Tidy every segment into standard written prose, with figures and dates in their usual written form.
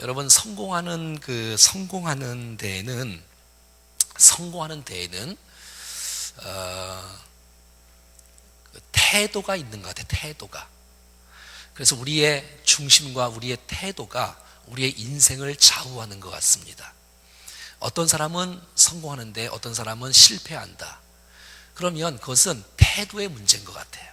여러분 성공하는 데에는 그 태도가 있는 것 같아요. 태도가. 그래서 우리의 중심과 우리의 태도가 우리의 인생을 좌우하는 것 같습니다. 어떤 사람은 성공하는데 어떤 사람은 실패한다. 그러면 그것은 태도의 문제인 것 같아요.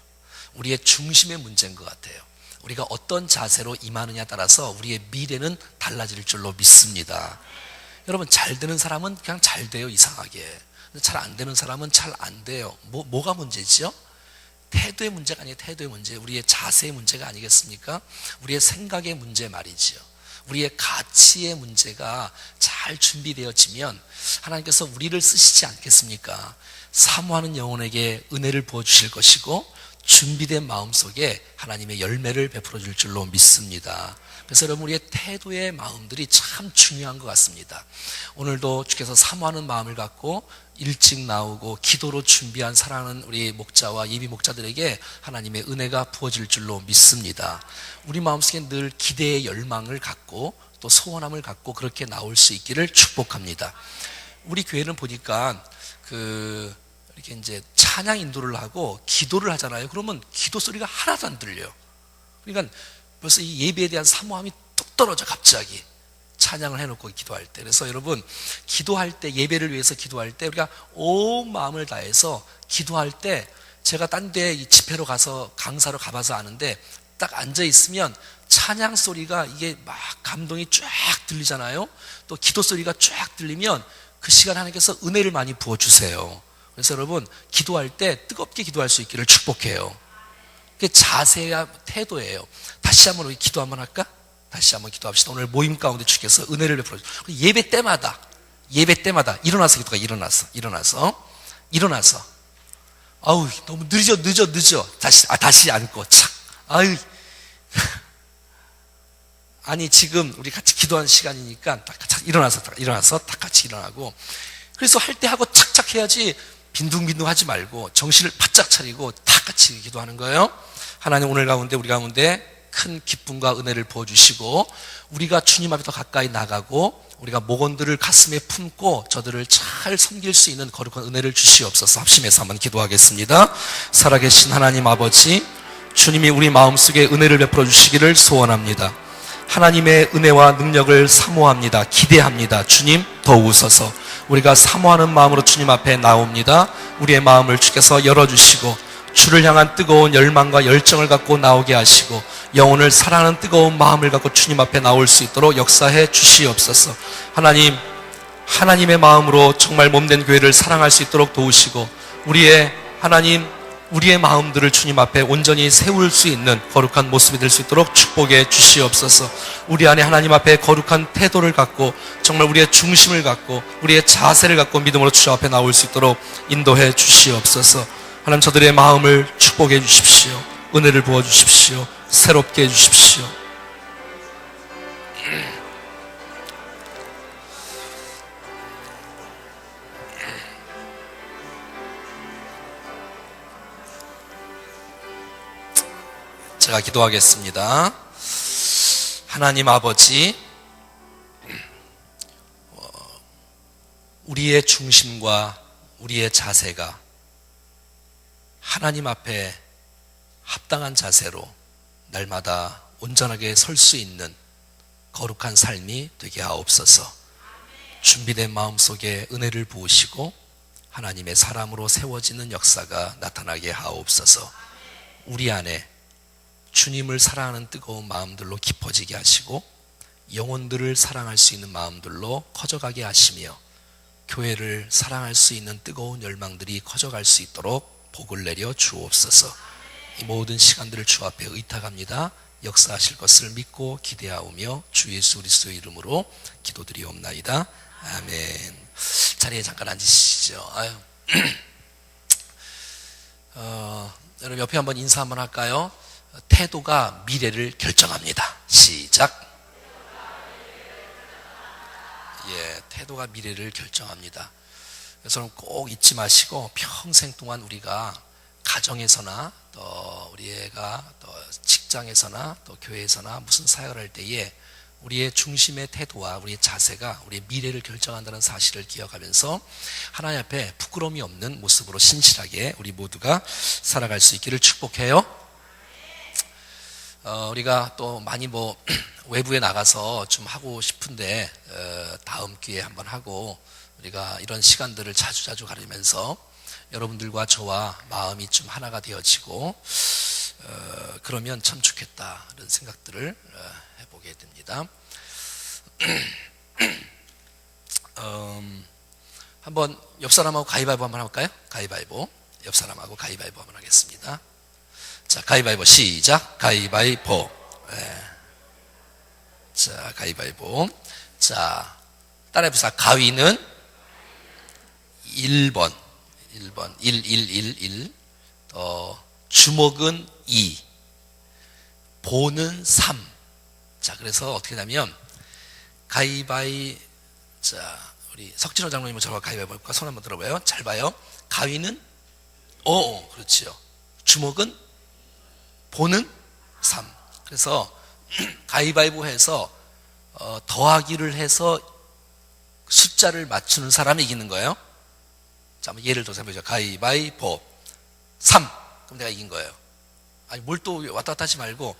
우리의 중심의 문제인 것 같아요. 우리가 어떤 자세로 임하느냐에 따라서 우리의 미래는 달라질 줄로 믿습니다. 여러분, 잘 되는 사람은 그냥 잘 돼요, 이상하게. 잘 안 되는 사람은 잘 안 돼요. 뭐가 문제죠? 태도의 문제가 아니에요. 태도의 문제. 우리의 자세의 문제가 아니겠습니까? 우리의 생각의 문제 말이지요. 우리의 가치의 문제가 잘 준비되어지면 하나님께서 우리를 쓰시지 않겠습니까? 사모하는 영혼에게 은혜를 부어주실 것이고 준비된 마음속에 하나님의 열매를 베풀어 줄 줄로 믿습니다. 그래서 여러분, 우리의 태도의 마음들이 참 중요한 것 같습니다. 오늘도 주께서 사모하는 마음을 갖고 일찍 나오고 기도로 준비한 사랑하는 우리 목자와 예비 목자들에게 하나님의 은혜가 부어질 줄로 믿습니다. 우리 마음속에 늘 기대의 열망을 갖고 또 소원함을 갖고 그렇게 나올 수 있기를 축복합니다. 우리 교회는 보니까 이렇게 이제 찬양 인도를 하고 기도를 하잖아요. 그러면 기도 소리가 하나도 안 들려요. 그러니까 벌써 이 예배에 대한 사모함이 뚝 떨어져, 갑자기. 찬양을 해놓고 기도할 때. 그래서 여러분, 기도할 때, 예배를 위해서 기도할 때 우리가 온 마음을 다해서 기도할 때, 제가 딴 데 집회로 가서 강사로 가봐서 아는데 딱 앉아있으면 찬양 소리가 이게 막 감동이 쫙 들리잖아요. 또 기도 소리가 쫙 들리면 그 시간 하나님께서 은혜를 많이 부어주세요. 그래서 여러분, 기도할 때 뜨겁게 기도할 수 있기를 축복해요. 그게 자세와 태도예요. 다시 한번 우리 기도 한번 할까? 다시 한번 기도합시다. 오늘 모임 가운데 주께서 은혜를 베풀어 주세요. 예배 때마다 일어나서 기도가 일어나서 아우, 너무 늦어. 다시 앉고 착. 아유. 아니, 지금 우리 같이 기도하는 시간이니까 일어나서 다 같이 일어나고. 그래서 할 때 하고 착착 해야지 빈둥빈둥 하지 말고 정신을 바짝 차리고 다 같이 기도하는 거예요. 하나님, 오늘 가운데 우리 가운데 큰 기쁨과 은혜를 부어주시고 우리가 주님 앞에 더 가까이 나가고 우리가 목원들을 가슴에 품고 저들을 잘 섬길 수 있는 거룩한 은혜를 주시옵소서. 합심해서 한번 기도하겠습니다. 살아계신 하나님 아버지, 주님이 우리 마음속에 은혜를 베풀어 주시기를 소원합니다. 하나님의 은혜와 능력을 사모합니다. 기대합니다. 주님, 더우소서. 우리가 사모하는 마음으로 주님 앞에 나옵니다. 우리의 마음을 주께서 열어주시고 주를 향한 뜨거운 열망과 열정을 갖고 나오게 하시고 영혼을 사랑하는 뜨거운 마음을 갖고 주님 앞에 나올 수 있도록 역사해 주시옵소서. 하나님, 하나님의 마음으로 정말 몸된 교회를 사랑할 수 있도록 도우시고 우리의 마음들을 주님 앞에 온전히 세울 수 있는 거룩한 모습이 될 수 있도록 축복해 주시옵소서. 우리 안에 하나님 앞에 거룩한 태도를 갖고 정말 우리의 중심을 갖고 우리의 자세를 갖고 믿음으로 주님 앞에 나올 수 있도록 인도해 주시옵소서. 하나님, 저들의 마음을 축복해 주십시오. 은혜를 부어 주십시오. 새롭게 해 주십시오. 제가 기도하겠습니다. 하나님 아버지, 우리의 중심과 우리의 자세가 하나님 앞에 합당한 자세로 날마다 온전하게 설 수 있는 거룩한 삶이 되게 하옵소서. 준비된 마음속에 은혜를 부으시고 하나님의 사람으로 세워지는 역사가 나타나게 하옵소서. 우리 안에 주님을 사랑하는 뜨거운 마음들로 깊어지게 하시고 영혼들을 사랑할 수 있는 마음들로 커져가게 하시며 교회를 사랑할 수 있는 뜨거운 열망들이 커져갈 수 있도록 복을 내려 주옵소서. 이 모든 시간들을 주 앞에 의탁합니다. 역사하실 것을 믿고 기대하오며 주 예수 그리스도의 이름으로 기도드리옵나이다. 아멘. 자리에 잠깐 앉으시죠. 여러분, 옆에 한번 인사 한번 할까요? 태도가 미래를 결정합니다. 시작. 태도가 미래를 결정합니다. 그래서 꼭 잊지 마시고 평생 동안 우리가 가정에서나 또 우리 애가 또 직장에서나 또 교회에서나 무슨 사역을 할 때에 우리의 중심의 태도와 우리의 자세가 우리의 미래를 결정한다는 사실을 기억하면서 하나님 앞에 부끄러움이 없는 모습으로 신실하게 우리 모두가 살아갈 수 있기를 축복해요. 우리가 또 많이 외부에 나가서 좀 하고 싶은데 다음 기회에 한번 하고 우리가 이런 시간들을 자주자주 가리면서 여러분들과 저와 마음이 좀 하나가 되어지고 그러면 참 좋겠다 이런 생각들을 해보게 됩니다. 한번 옆 사람하고 가위바위보 한번 할까요? 가위바위보. 옆 사람하고 가위바위보 한번 하겠습니다. 자, 가위바위보 시작. 가위바위보. 네. 자, 가위바위보. 자, 따라해보세요. 가위는 1번. 1. 주먹은 2. 보는 3. 자, 그래서 어떻게 하냐면, 자, 우리 석진호 장로님은 저와 가위바위보 볼까? 손 한번 들어봐요. 잘 봐요. 가위는, 그렇지요. 주먹은 보는 3. 그래서, 가위바위보 해서, 더하기를 해서 숫자를 맞추는 사람이 이기는 거예요. 자, 한번 예를 들어서 해보죠. 가위바위보 3. 그럼 내가 이긴 거예요. 아니, 뭘 또 왔다 갔다 하지 말고,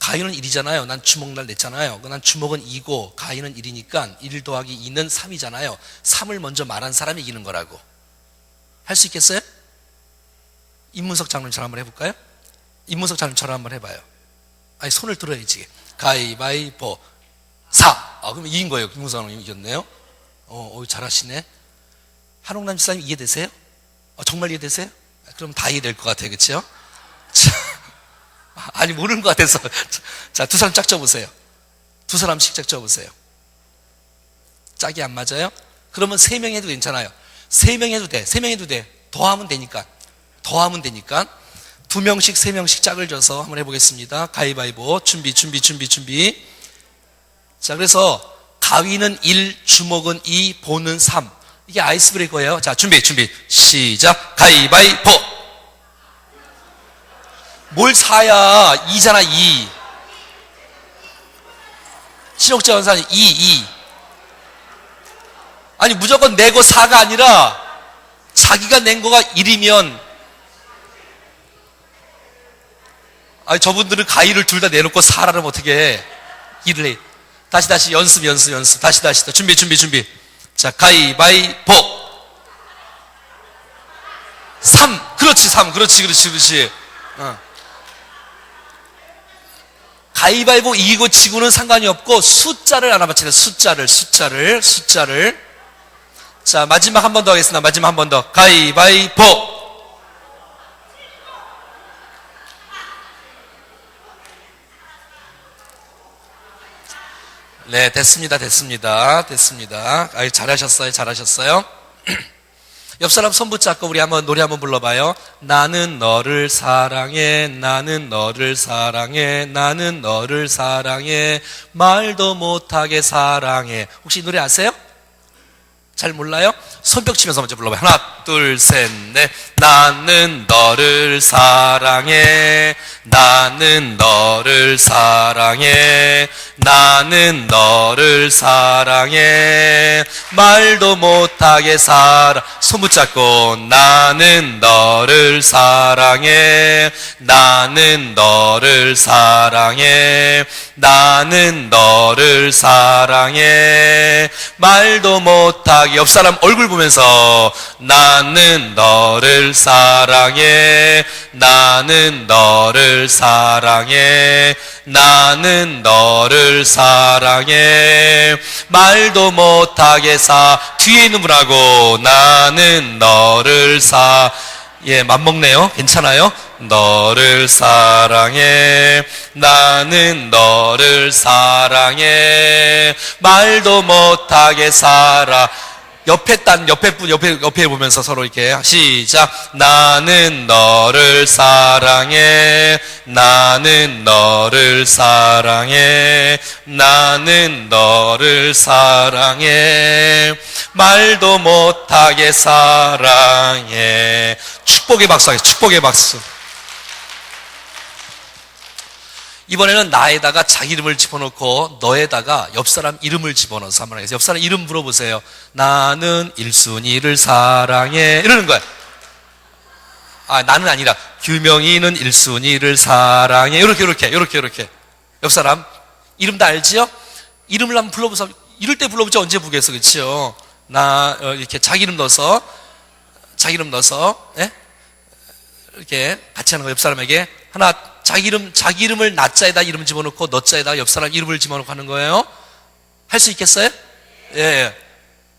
가위는 1이잖아요. 난 주먹날 냈잖아요. 난 주먹은 2고, 가위는 1이니까 1 더하기 2는 3이잖아요. 3을 먼저 말한 사람이 이기는 거라고. 할 수 있겠어요? 임문석 장로님처럼 한번 해볼까요? 임문석 장로님처럼 한번 해봐요. 아니, 손을 들어야지. 가위바위보 4. 그럼 이긴 거예요. 임문석 장로님 이겼네요. 잘하시네. 한옥남 집사님 이해되세요? 정말 이해되세요? 그럼 다 이해될 것 같아요. 그렇죠? 아니, 모르는 것 같아서. 자, 두 사람 짝 쪄보세요. 두 사람씩 짝 쪄보세요. 짝이 안 맞아요? 그러면 3명 해도 괜찮아요. 3명 해도 돼. 3명 해도 돼. 더하면 되니까. 2명씩 3명씩 짝을 져서 한번 해보겠습니다. 가위바위보 준비. 자, 그래서 가위는 1, 주먹은 2, 보는 3. 이게 아이스 브레이커예요. 자, 준비 시작. 가위바위보. 뭘 4야? 2잖아. 2. 신옥자 원사님 2. 아니, 무조건 내고 4가 아니라 자기가 낸 거가 1이면, 아니, 저분들은 가위를 둘 다 내놓고 4라면 어떻게 해? 1을 해. 다시 연습. 다시 준비. 자, 가위바위보 3. 그렇지. 가위바위보 이기고 지고는 상관이 없고 숫자를 하나 맞히는 숫자를. 자, 마지막 한 번 더 하겠습니다. 마지막 한 번 더. 가위바위보. 네, 됐습니다. 아유, 잘하셨어요. 옆 사람 손 붙잡고 우리 한번 노래 한번 불러봐요. 나는 너를 사랑해, 말도 못하게 사랑해. 혹시 이 노래 아세요? 잘 몰라요? 손뼉 치면서 먼저 불러봐요. 하나, 둘, 셋, 넷. 나는 너를 사랑해, 말도 못하게 손 붙잡고 나는 너를 사랑해, 말도 못하게. 옆 사람 얼굴 보면서 나는 너를 사랑해, 말도 못하게 뒤에 있는 분하고 나는 너를 맞먹네요. 괜찮아요? 너를 사랑해, 말도 못하게 옆에 보면서 서로 이렇게 시작. 나는 너를 사랑해, 말도 못하게 사랑해. 축복의 박수 하겠습니다. 축복의 박수. 이번에는 나에다가 자기 이름을 집어넣고 너에다가 옆 사람 이름을 집어넣어서 한번 하겠습니다. 옆 사람 이름 물어보세요. 나는 1순위를 사랑해. 이러는 거야. 나는 아니라 규명이는 1순위를 사랑해. 이렇게. 옆 사람 이름 다 알지요? 이름을 한번 불러보세요. 이럴 때 불러보지 언제 부르겠어, 그렇죠? 이렇게 자기 이름 넣어서 예? 이렇게 같이 하는 거. 옆 사람에게 하나 자기 이름을 나자에다 이름 집어넣고 너자에다 옆 사람 이름을 집어넣고 하는 거예요. 할 수 있겠어요? 예.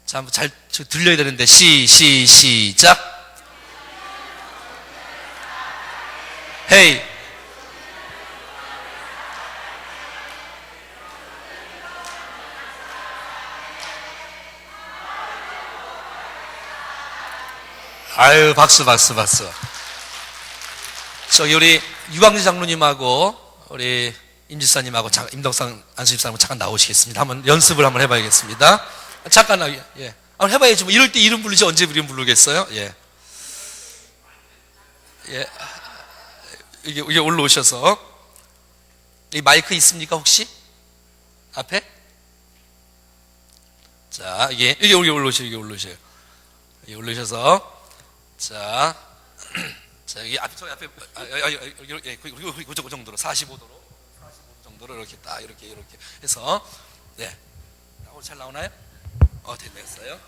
자, 한번 잘 들려야 되는데 시작. 헤이. 아유, 박수. 저기 우리 유광재 장로님하고 우리 임지사님하고 임덕상 안수집사님 잠깐 나오시겠습니다. 한번 연습을 한번 해봐야겠습니다. 잠깐 예. 한번 해봐야지. 뭐 이럴 때 이름 부르지 언제 이름 부르겠어요? 예. 이게 올라오셔서 이 마이크 있습니까 혹시? 앞에? 자, 이게 올라오셔요. 이게 올라오셔서 자, 여기 앞에 그 정도로 45도로 이렇게 딱 이렇게 해서 네, 잘 나오나요? 됐어요.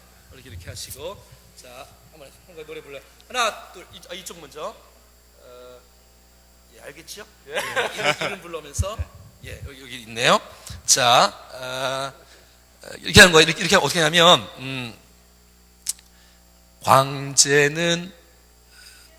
이렇게 하시고 자, 한번 노래 불러. 하나, 둘, 이쪽 먼저. 예, 알겠죠? 예. 이름 불러면서 예, 여기 있네요. 자, 이렇게 하는 거예요. 이렇게 어떻게 하냐면 광재는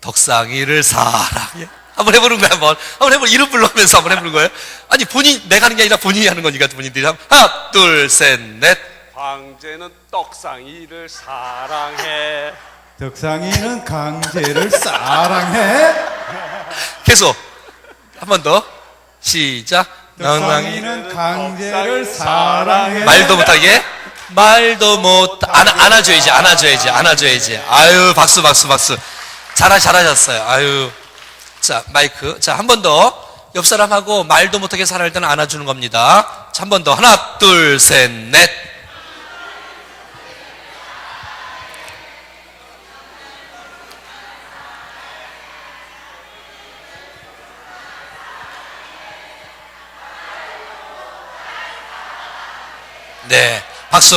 덕상이를 사랑해. 한번 해보는 거야. 한번 해보. 이름 불러면서 한번 해보는 거예요. 아니 내가 하는 게 아니라 본인이 하는 거니까 본인들이 하나, 둘, 셋, 넷. 광재는 떡상이를 사랑해. 덕상이는 강재를 사랑해. 계속 한 번 더. 시작. 덕상이는 강재를 사랑해. 말도 못하게. 안아줘야지. 아유, 박수. 잘하셨어요. 아유. 자, 마이크. 자, 한 번 더. 옆 사람하고 말도 못하게 살아갈 때는 안아주는 겁니다. 자, 한 번 더. 하나, 둘, 셋, 넷. 네. 박수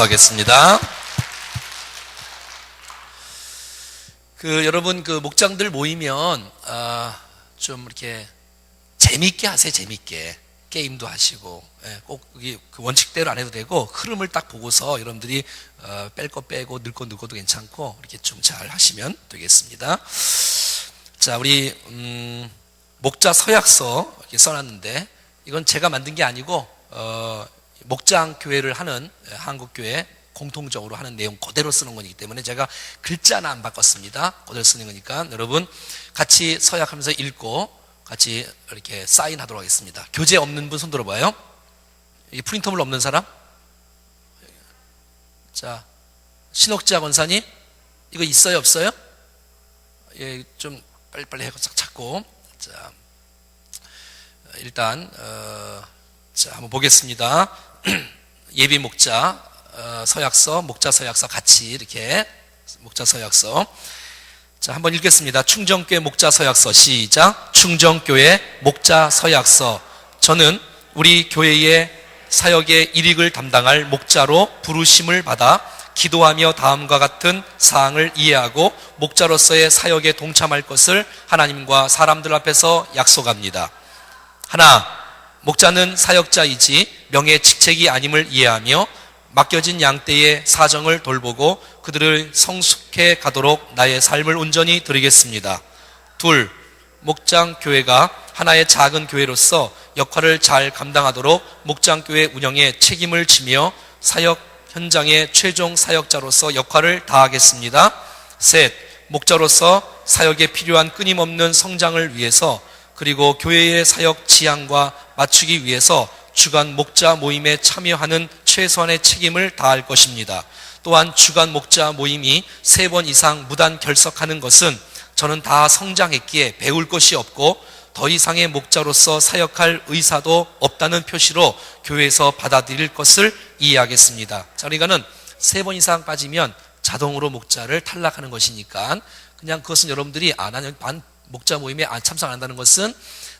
하겠습니다. 여러분, 목장들 모이면, 좀 이렇게 재밌게 하세요, 재밌게. 게임도 하시고, 예, 꼭 그 원칙대로 안 해도 되고, 흐름을 딱 보고서 여러분들이, 뺄 거 빼고, 넣을 거 넣어도 괜찮고, 이렇게 좀 잘 하시면 되겠습니다. 자, 우리, 목자 서약서 이렇게 써놨는데, 이건 제가 만든 게 아니고, 목장교회를 하는 한국교회 공통적으로 하는 내용 그대로 쓰는 거기 때문에 제가 글자 하나 안 바꿨습니다. 그대로 쓰는 거니까 여러분 같이 서약하면서 읽고 같이 이렇게 사인하도록 하겠습니다. 교재 없는 분 손 들어봐요. 이 프린터물 없는 사람? 자, 신옥자 권사님 이거 있어요 없어요? 예, 좀 빨리빨리 해서 찾고 자, 일단 자, 한번 보겠습니다. 예비 목자 서약서, 목자 서약서 같이 이렇게 목자 서약서. 자, 한번 읽겠습니다. 충정교회 목자 서약서 시작. 충정교회 목자 서약서. 저는 우리 교회의 사역의 일익을 담당할 목자로 부르심을 받아 기도하며 다음과 같은 사항을 이해하고 목자로서의 사역에 동참할 것을 하나님과 사람들 앞에서 약속합니다. 하나, 목자는 사역자이지 명예 직책이 아님을 이해하며 맡겨진 양떼의 사정을 돌보고 그들을 성숙해 가도록 나의 삶을 온전히 드리겠습니다. 둘, 목장교회가 하나의 작은 교회로서 역할을 잘 감당하도록 목장교회 운영에 책임을 지며 사역 현장의 최종 사역자로서 역할을 다하겠습니다. 셋, 목자로서 사역에 필요한 끊임없는 성장을 위해서 그리고 교회의 사역 지향과 맞추기 위해서 주간 목자 모임에 참여하는 최소한의 책임을 다할 것입니다. 또한 주간 목자 모임이 3번 이상 무단 결석하는 것은 저는 다 성장했기에 배울 것이 없고 더 이상의 목자로서 사역할 의사도 없다는 표시로 교회에서 받아들일 것을 이해하겠습니다. 자, 그러니까는 3번 이상 빠지면 자동으로 목자를 탈락하는 것이니까 그냥 그것은 여러분들이 나는 목자 모임에 참석 안 한다는 것은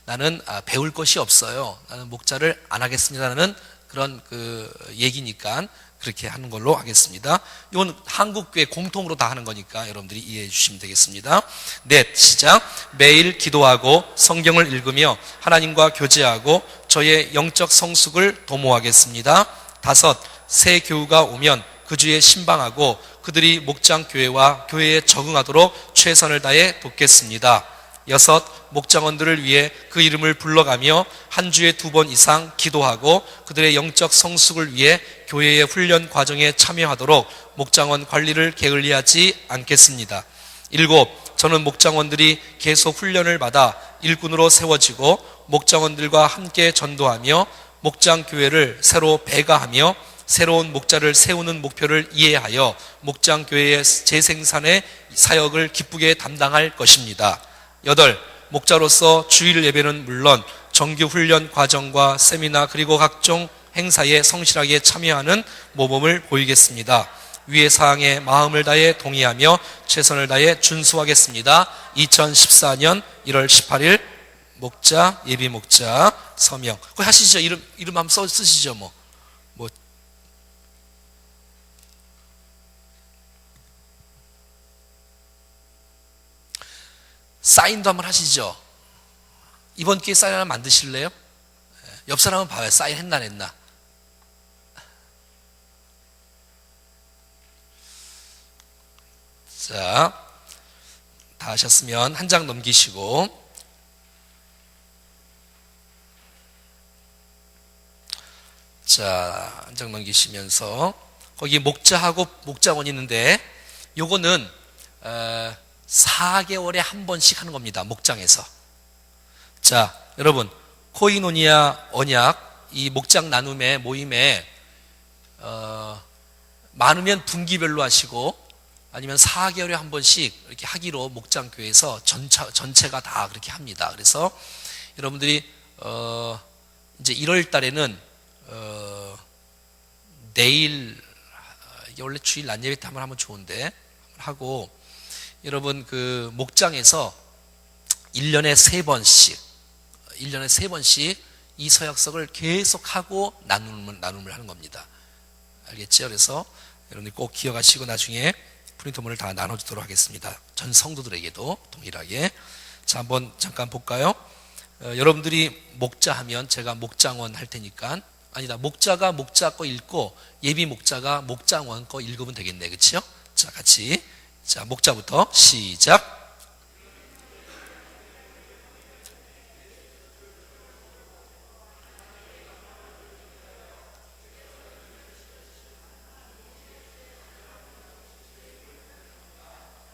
나는 배울 것이 없어요. 나는 목자를 안 하겠습니다라는 그런 그 얘기니까 그렇게 하는 걸로 하겠습니다. 이건 한국교회 공통으로 다 하는 거니까 여러분들이 이해해 주시면 되겠습니다. 넷, 시작. 매일 기도하고 성경을 읽으며 하나님과 교제하고 저의 영적 성숙을 도모하겠습니다. 다섯, 새 교우가 오면 그 주에 신방하고 그들이 목장교회와 교회에 적응하도록 최선을 다해 돕겠습니다. 여섯, 목장원들을 위해 그 이름을 불러가며 한 주에 2번 이상 기도하고 그들의 영적 성숙을 위해 교회의 훈련 과정에 참여하도록 목장원 관리를 게을리하지 않겠습니다. 일곱, 저는 목장원들이 계속 훈련을 받아 일꾼으로 세워지고 목장원들과 함께 전도하며 목장교회를 새로 배가하며 새로운 목자를 세우는 목표를 이해하여 목장교회의 재생산의 사역을 기쁘게 담당할 것입니다. 8. 목자로서 주일 예배는 물론 정규 훈련 과정과 세미나 그리고 각종 행사에 성실하게 참여하는 모범을 보이겠습니다. 위의 사항에 마음을 다해 동의하며 최선을 다해 준수하겠습니다. 2014년 1월 18일 목자, 예비 목자, 서명. 그거 하시죠. 이름 한번 쓰시죠. 뭐. 사인도 한번 하시죠. 이번 기회에 사인 하나 만드실래요? 옆 사람은 봐요. 사인 했나 안 했나. 자, 다 하셨으면 한 장 넘기시고 자, 한 장 넘기시면서 거기 목자하고 목자원이 있는데 요거는 4개월에 한 번씩 하는 겁니다. 목장에서. 자, 여러분 코이노니아 언약 이 목장 나눔의 모임에 많으면 분기별로 하시고 아니면 4개월에 한 번씩 이렇게 하기로 목장교회에서 전체가 다 그렇게 합니다. 그래서 여러분들이 이제 1월 달에는 내일 이게 원래 주일 낮 예배 때 한번 하면 좋은데 하고 여러분 그 목장에서 1년에 3번씩 이 서약석을 계속하고 나눔을 하는 겁니다. 알겠죠? 그래서 여러분들 꼭 기억하시고 나중에 프린트물을 다 나눠주도록 하겠습니다. 전 성도들에게도 동일하게. 자, 한번 잠깐 볼까요? 여러분들이 목자하면 제가 목장원 할 테니까 아니다. 목자가 목자 거 읽고 예비 목자가 목장원 거 읽으면 되겠네. 그렇죠? 자, 같이. 자, 목자부터 시작.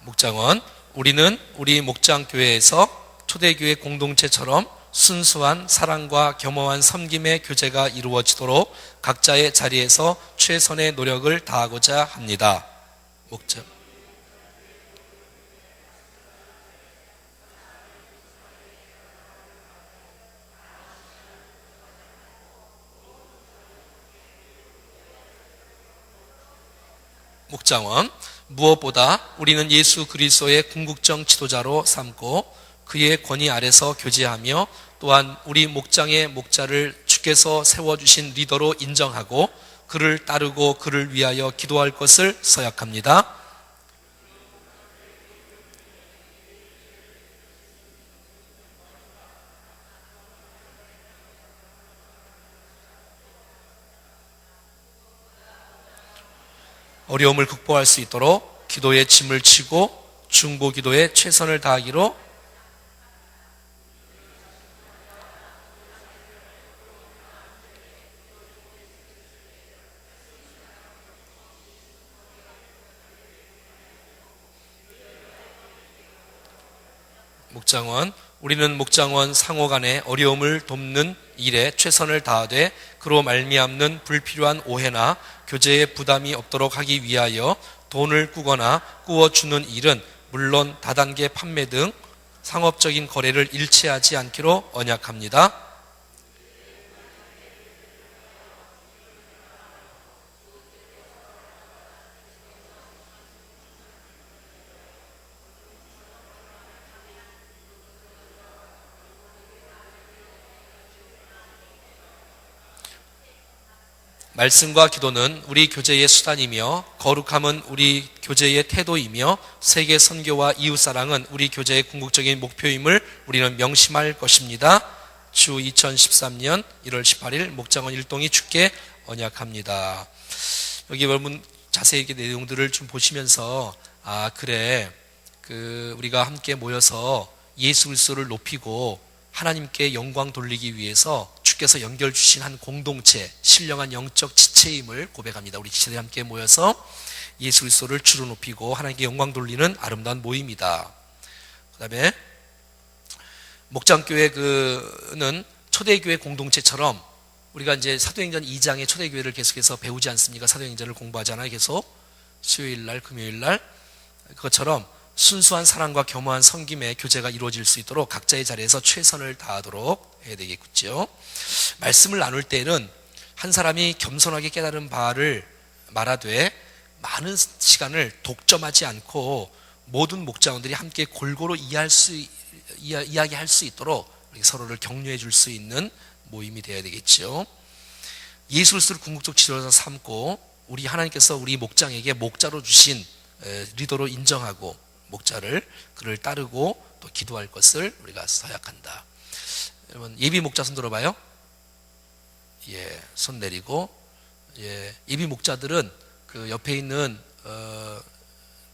목장원, 우리는 우리 목장교회에서 초대교회 공동체처럼 순수한 사랑과 겸허한 섬김의 교제가 이루어지도록 각자의 자리에서 최선의 노력을 다하고자 합니다. 목자. 목장원, 무엇보다 우리는 예수 그리스도의 궁극적 지도자로 삼고 그의 권위 아래서 교제하며 또한 우리 목장의 목자를 주께서 세워주신 리더로 인정하고 그를 따르고 그를 위하여 기도할 것을 서약합니다. 어려움을 극복할 수 있도록 기도의 짐을 지고 중보 기도에 최선을 다하기로 목장원, 우리는 목장원 상호 간의 어려움을 돕는 일에 최선을 다하되 그로 말미암는 불필요한 오해나 교제에 부담이 없도록 하기 위하여 돈을 꾸거나 꾸어주는 일은 물론 다단계 판매 등 상업적인 거래를 일치하지 않기로 언약합니다. 말씀과 기도는 우리 교제의 수단이며 거룩함은 우리 교제의 태도이며 세계 선교와 이웃사랑은 우리 교제의 궁극적인 목표임을 우리는 명심할 것입니다. 주 2013년 1월 18일 목장원 일동이 주께 언약합니다. 여기 여러분 자세히 내용들을 좀 보시면서 그래 우리가 함께 모여서 예수 그리스도를 높이고 하나님께 영광 돌리기 위해서 주께서 연결 주신 한 공동체, 신령한 영적 지체임을 고백합니다. 우리 지체들이 함께 모여서 예수 그리스도를 주로 높이고 하나님께 영광 돌리는 아름다운 모임이다. 그 다음에 목장교회는 초대교회 공동체처럼 우리가 이제 사도행전 2장의 초대교회를 계속해서 배우지 않습니까? 사도행전을 공부하잖아요. 계속 수요일날, 금요일날. 그것처럼 순수한 사랑과 겸허한 섬김의 교제가 이루어질 수 있도록 각자의 자리에서 최선을 다하도록 해야 되겠죠. 말씀을 나눌 때는 한 사람이 겸손하게 깨달은 바를 말하되 많은 시간을 독점하지 않고 모든 목장원들이 함께 골고루 이야기할 수 있도록 서로를 격려해 줄 수 있는 모임이 되어야 되겠죠. 예수 그리스도를 궁극적 지도자 삼고 우리 하나님께서 우리 목장에게 목자로 주신 리더로 인정하고 그를 따르고 또 기도할 것을 우리가 서약한다. 여러분 예비 목자 손 들어봐요. 예, 손 내리고 예비 목자들은 그 옆에 있는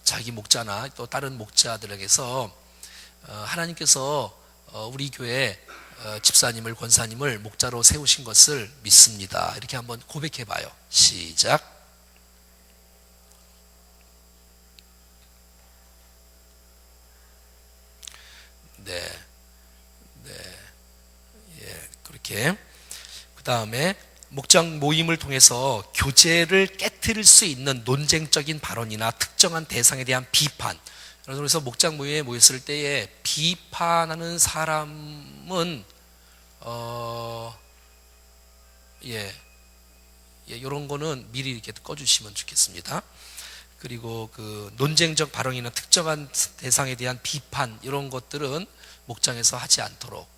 자기 목자나 또 다른 목자들에게서 하나님께서 우리 교회 집사님을 권사님을 목자로 세우신 것을 믿습니다. 이렇게 한번 고백해봐요. 시작. 그렇게 그 다음에 목장 모임을 통해서 교제를 깨트릴 수 있는 논쟁적인 발언이나 특정한 대상에 대한 비판. 그래서 목장 모임에 모였을 때에 비판하는 사람은 이런 거는 미리 이렇게 꺼주시면 좋겠습니다. 그리고 그 논쟁적 발언이나 특정한 대상에 대한 비판 이런 것들은 목장에서 하지 않도록.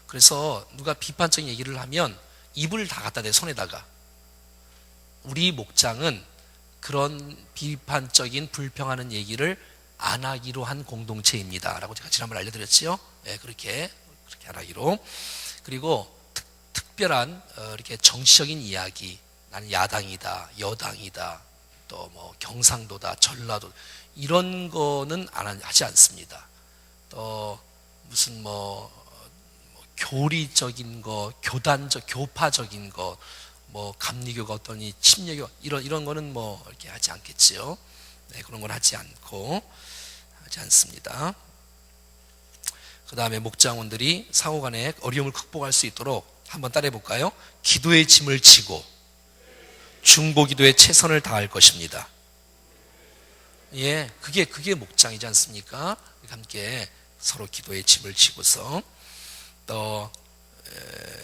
그래서 누가 비판적인 얘기를 하면 입을 다 갖다 대 손에다가. 우리 목장은 그런 비판적인 불평하는 얘기를 안 하기로 한 공동체입니다. 라고 제가 지난번에 알려드렸지요. 네, 그렇게 안 하기로. 그리고 특별한 이렇게 정치적인 이야기, 나는 야당이다, 여당이다, 또 뭐 경상도다, 전라도 이런 거는 하지 않습니다. 또 무슨 뭐 교리적인 거, 교파적인 거, 뭐 감리교가 어떠니, 침례교 이런 거는 뭐 이렇게 하지 않겠지요. 네, 그런 건 하지 않습니다. 그 다음에 목장원들이 상호간에 어려움을 극복할 수 있도록 한번 따라해 볼까요? 기도의 짐을 지고 중보기도에 최선을 다할 것입니다. 예, 그게 목장이지 않습니까? 함께 서로 기도의 짐을 지고서 또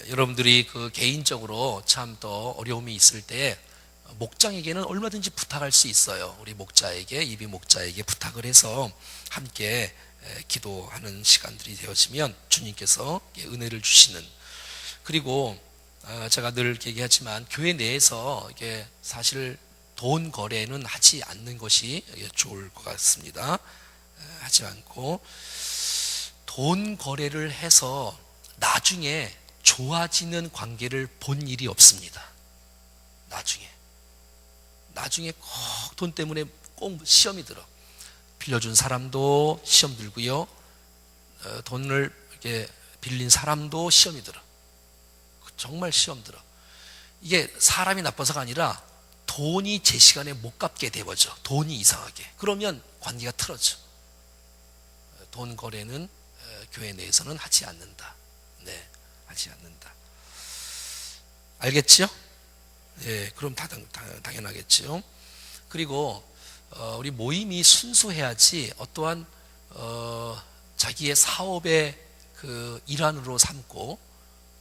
여러분들이 그 개인적으로 참 또 어려움이 있을 때 목장에게는 얼마든지 부탁할 수 있어요. 우리 목자에게, 예비 목자에게 부탁을 해서 함께 기도하는 시간들이 되어지면 주님께서 은혜를 주시는. 그리고 제가 늘 얘기하지만 교회 내에서 이게 사실 돈 거래는 하지 않는 것이 좋을 것 같습니다. 하지 않고 돈 거래를 해서 나중에 좋아지는 관계를 본 일이 없습니다. 나중에 꼭 돈 때문에 꼭 시험이 들어. 빌려준 사람도 시험 들고요. 돈을 이렇게 빌린 사람도 시험이 들어. 정말 시험 들어. 이게 사람이 나빠서가 아니라 돈이 제 시간에 못 갚게 되어져. 돈이 이상하게. 그러면 관계가 틀어져. 돈 거래는 교회 내에서는 하지 않는다. 네, 하지 않는다. 알겠죠? 예, 그럼 당연하겠죠. 그리고 우리 모임이 순수해야지 어떠한 자기의 사업의 그 일환으로 삼고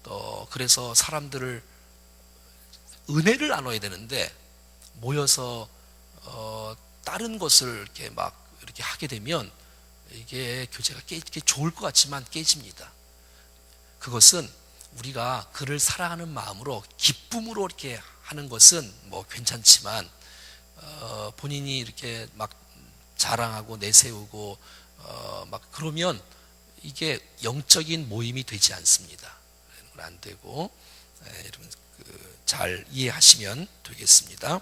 또 그래서 사람들을 은혜를 나눠야 되는데 모여서 다른 것을 이렇게 막 이렇게 하게 되면 이게 교제가 이렇게 좋을 것 같지만 깨집니다. 그것은 우리가 그를 사랑하는 마음으로 기쁨으로 이렇게 하는 것은 뭐 괜찮지만 본인이 이렇게 막 자랑하고 내세우고 막 그러면 이게 영적인 모임이 되지 않습니다. 그건 안 되고 여러분 잘 이해하시면 되겠습니다.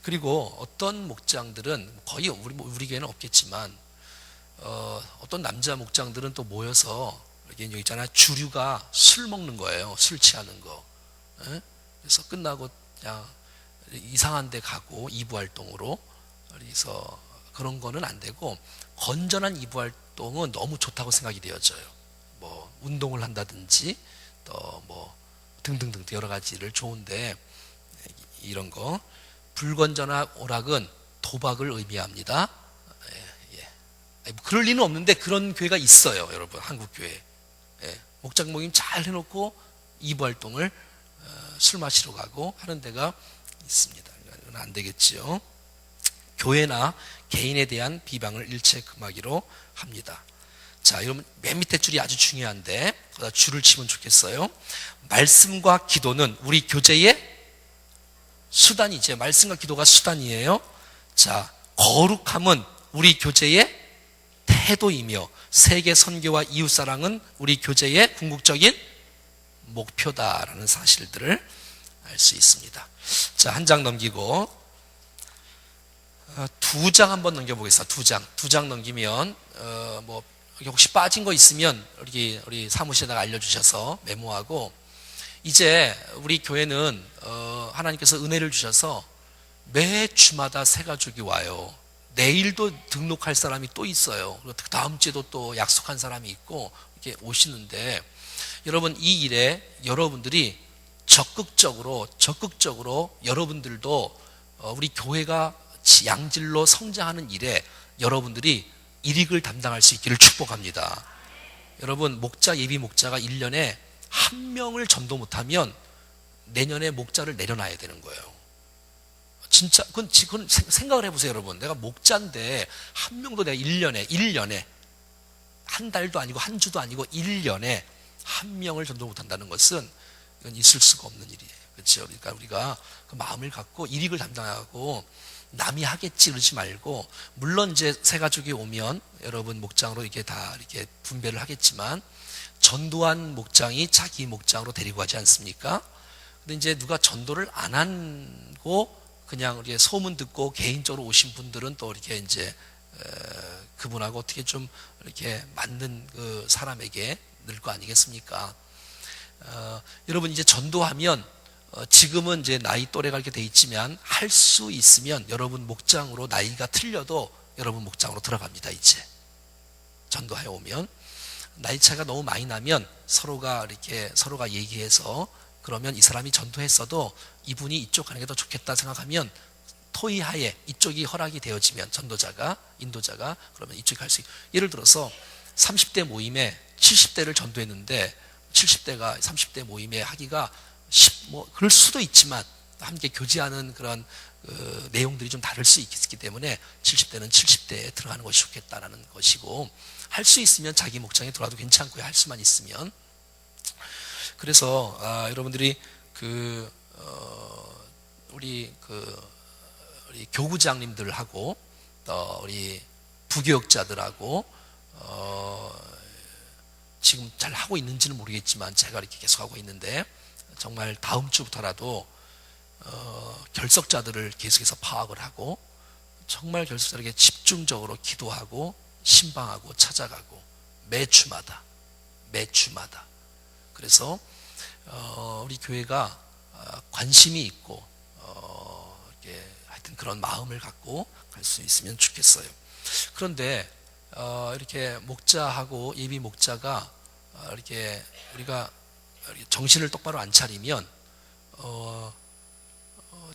그리고 어떤 목장들은 거의 우리 교회는 없겠지만 어떤 남자 목장들은 또 모여서 여기 있잖아요. 주류가 술 먹는 거예요. 술 취하는 거. 그래서 끝나고 그냥 이상한 데 가고 이부 활동으로. 그래서 그런 거는 안 되고 건전한 이부 활동은 너무 좋다고 생각이 되어져요. 뭐 운동을 한다든지 또 뭐 등등등 여러 가지를 좋은데 이런 거 불건전한 오락은 도박을 의미합니다. 그럴 리는 없는데 그런 교회가 있어요, 여러분. 한국 교회. 목장 모임 잘 해놓고 이부 활동을 술 마시러 가고 하는 데가 있습니다. 이건 안 되겠지요. 교회나 개인에 대한 비방을 일체 금하기로 합니다. 자, 여러분 맨 밑에 줄이 아주 중요한데 거기다 줄을 치면 좋겠어요. 말씀과 기도는 우리 교제의 수단이죠. 말씀과 기도가 수단이에요. 자, 거룩함은 우리 교제의 태도이며 세계 선교와 이웃사랑은 우리 교제의 궁극적인 목표다라는 사실들을 알 수 있습니다. 자, 한 장 넘기고 2장 한번 넘겨보겠습니다. 2장 넘기면 뭐 혹시 빠진 거 있으면 우리 사무실에다가 알려주셔서 메모하고, 이제 우리 교회는 하나님께서 은혜를 주셔서 매 주마다 새 가족이 와요. 내일도 등록할 사람이 또 있어요. 다음 주에도 또 약속한 사람이 있고 이렇게 오시는데, 여러분 이 일에 여러분들이 적극적으로 여러분들도 우리 교회가 양질로 성장하는 일에 여러분들이 일익을 담당할 수 있기를 축복합니다. 여러분 예비 목자가 1년에 한 명을 전도 못하면 내년에 목자를 내려놔야 되는 거예요. 진짜 그건 생각을 해보세요. 여러분, 내가 목자인데 한 명도 내가 1년에 한 달도 아니고 한 주도 아니고 1년에 한 명을 전도 못한다는 것은 이건 있을 수가 없는 일이에요. 그렇죠? 그러니까 우리가 그 마음을 갖고 일익을 담당하고 남이 하겠지 그러지 말고, 물론 이제 새 가족이 오면 여러분 목장으로 이렇게 다 이렇게 분배를 하겠지만 전도한 목장이 자기 목장으로 데리고 가지 않습니까? 근데 이제 누가 전도를 안 하고 그냥 우리 소문 듣고 개인적으로 오신 분들은 또 이렇게 이제 그분하고 어떻게 좀 이렇게 맞는 그 사람에게 늘 거 아니겠습니까? 여러분 이제 전도하면 지금은 이제 나이 또래가 이렇게 돼 있지만 할 수 있으면 여러분 목장으로 나이가 틀려도 여러분 목장으로 들어갑니다. 이제 전도해 오면 나이 차가 너무 많이 나면 서로가 얘기해서, 그러면 이 사람이 전도했어도 이분이 이쪽 가는 게 더 좋겠다 생각하면 토의하에 이쪽이 허락이 되어지면 인도자가 그러면 이쪽이 갈 수 있고, 예를 들어서 30대 모임에 70대를 전도했는데 70대가 30대 모임에 하기가 그럴 수도 있지만 함께 교제하는 그런 내용들이 좀 다를 수 있기 때문에 70대는 70대에 들어가는 것이 좋겠다라는 것이고, 할 수 있으면 자기 목장에 들어와도 괜찮고요. 할 수만 있으면. 그래서 여러분들이 우리 교구장님들하고 또 우리 부교역자들하고 지금 잘 하고 있는지는 모르겠지만 제가 이렇게 계속 하고 있는데, 정말 다음 주부터라도 결석자들을 계속해서 파악을 하고 정말 결석자에게 집중적으로 기도하고 신방하고 찾아가고 매주마다 그래서 우리 교회가 관심이 있고 이렇게 하여튼 그런 마음을 갖고 갈 수 있으면 좋겠어요. 그런데 이렇게 목자하고 예비 목자가 이렇게 우리가 정신을 똑바로 안 차리면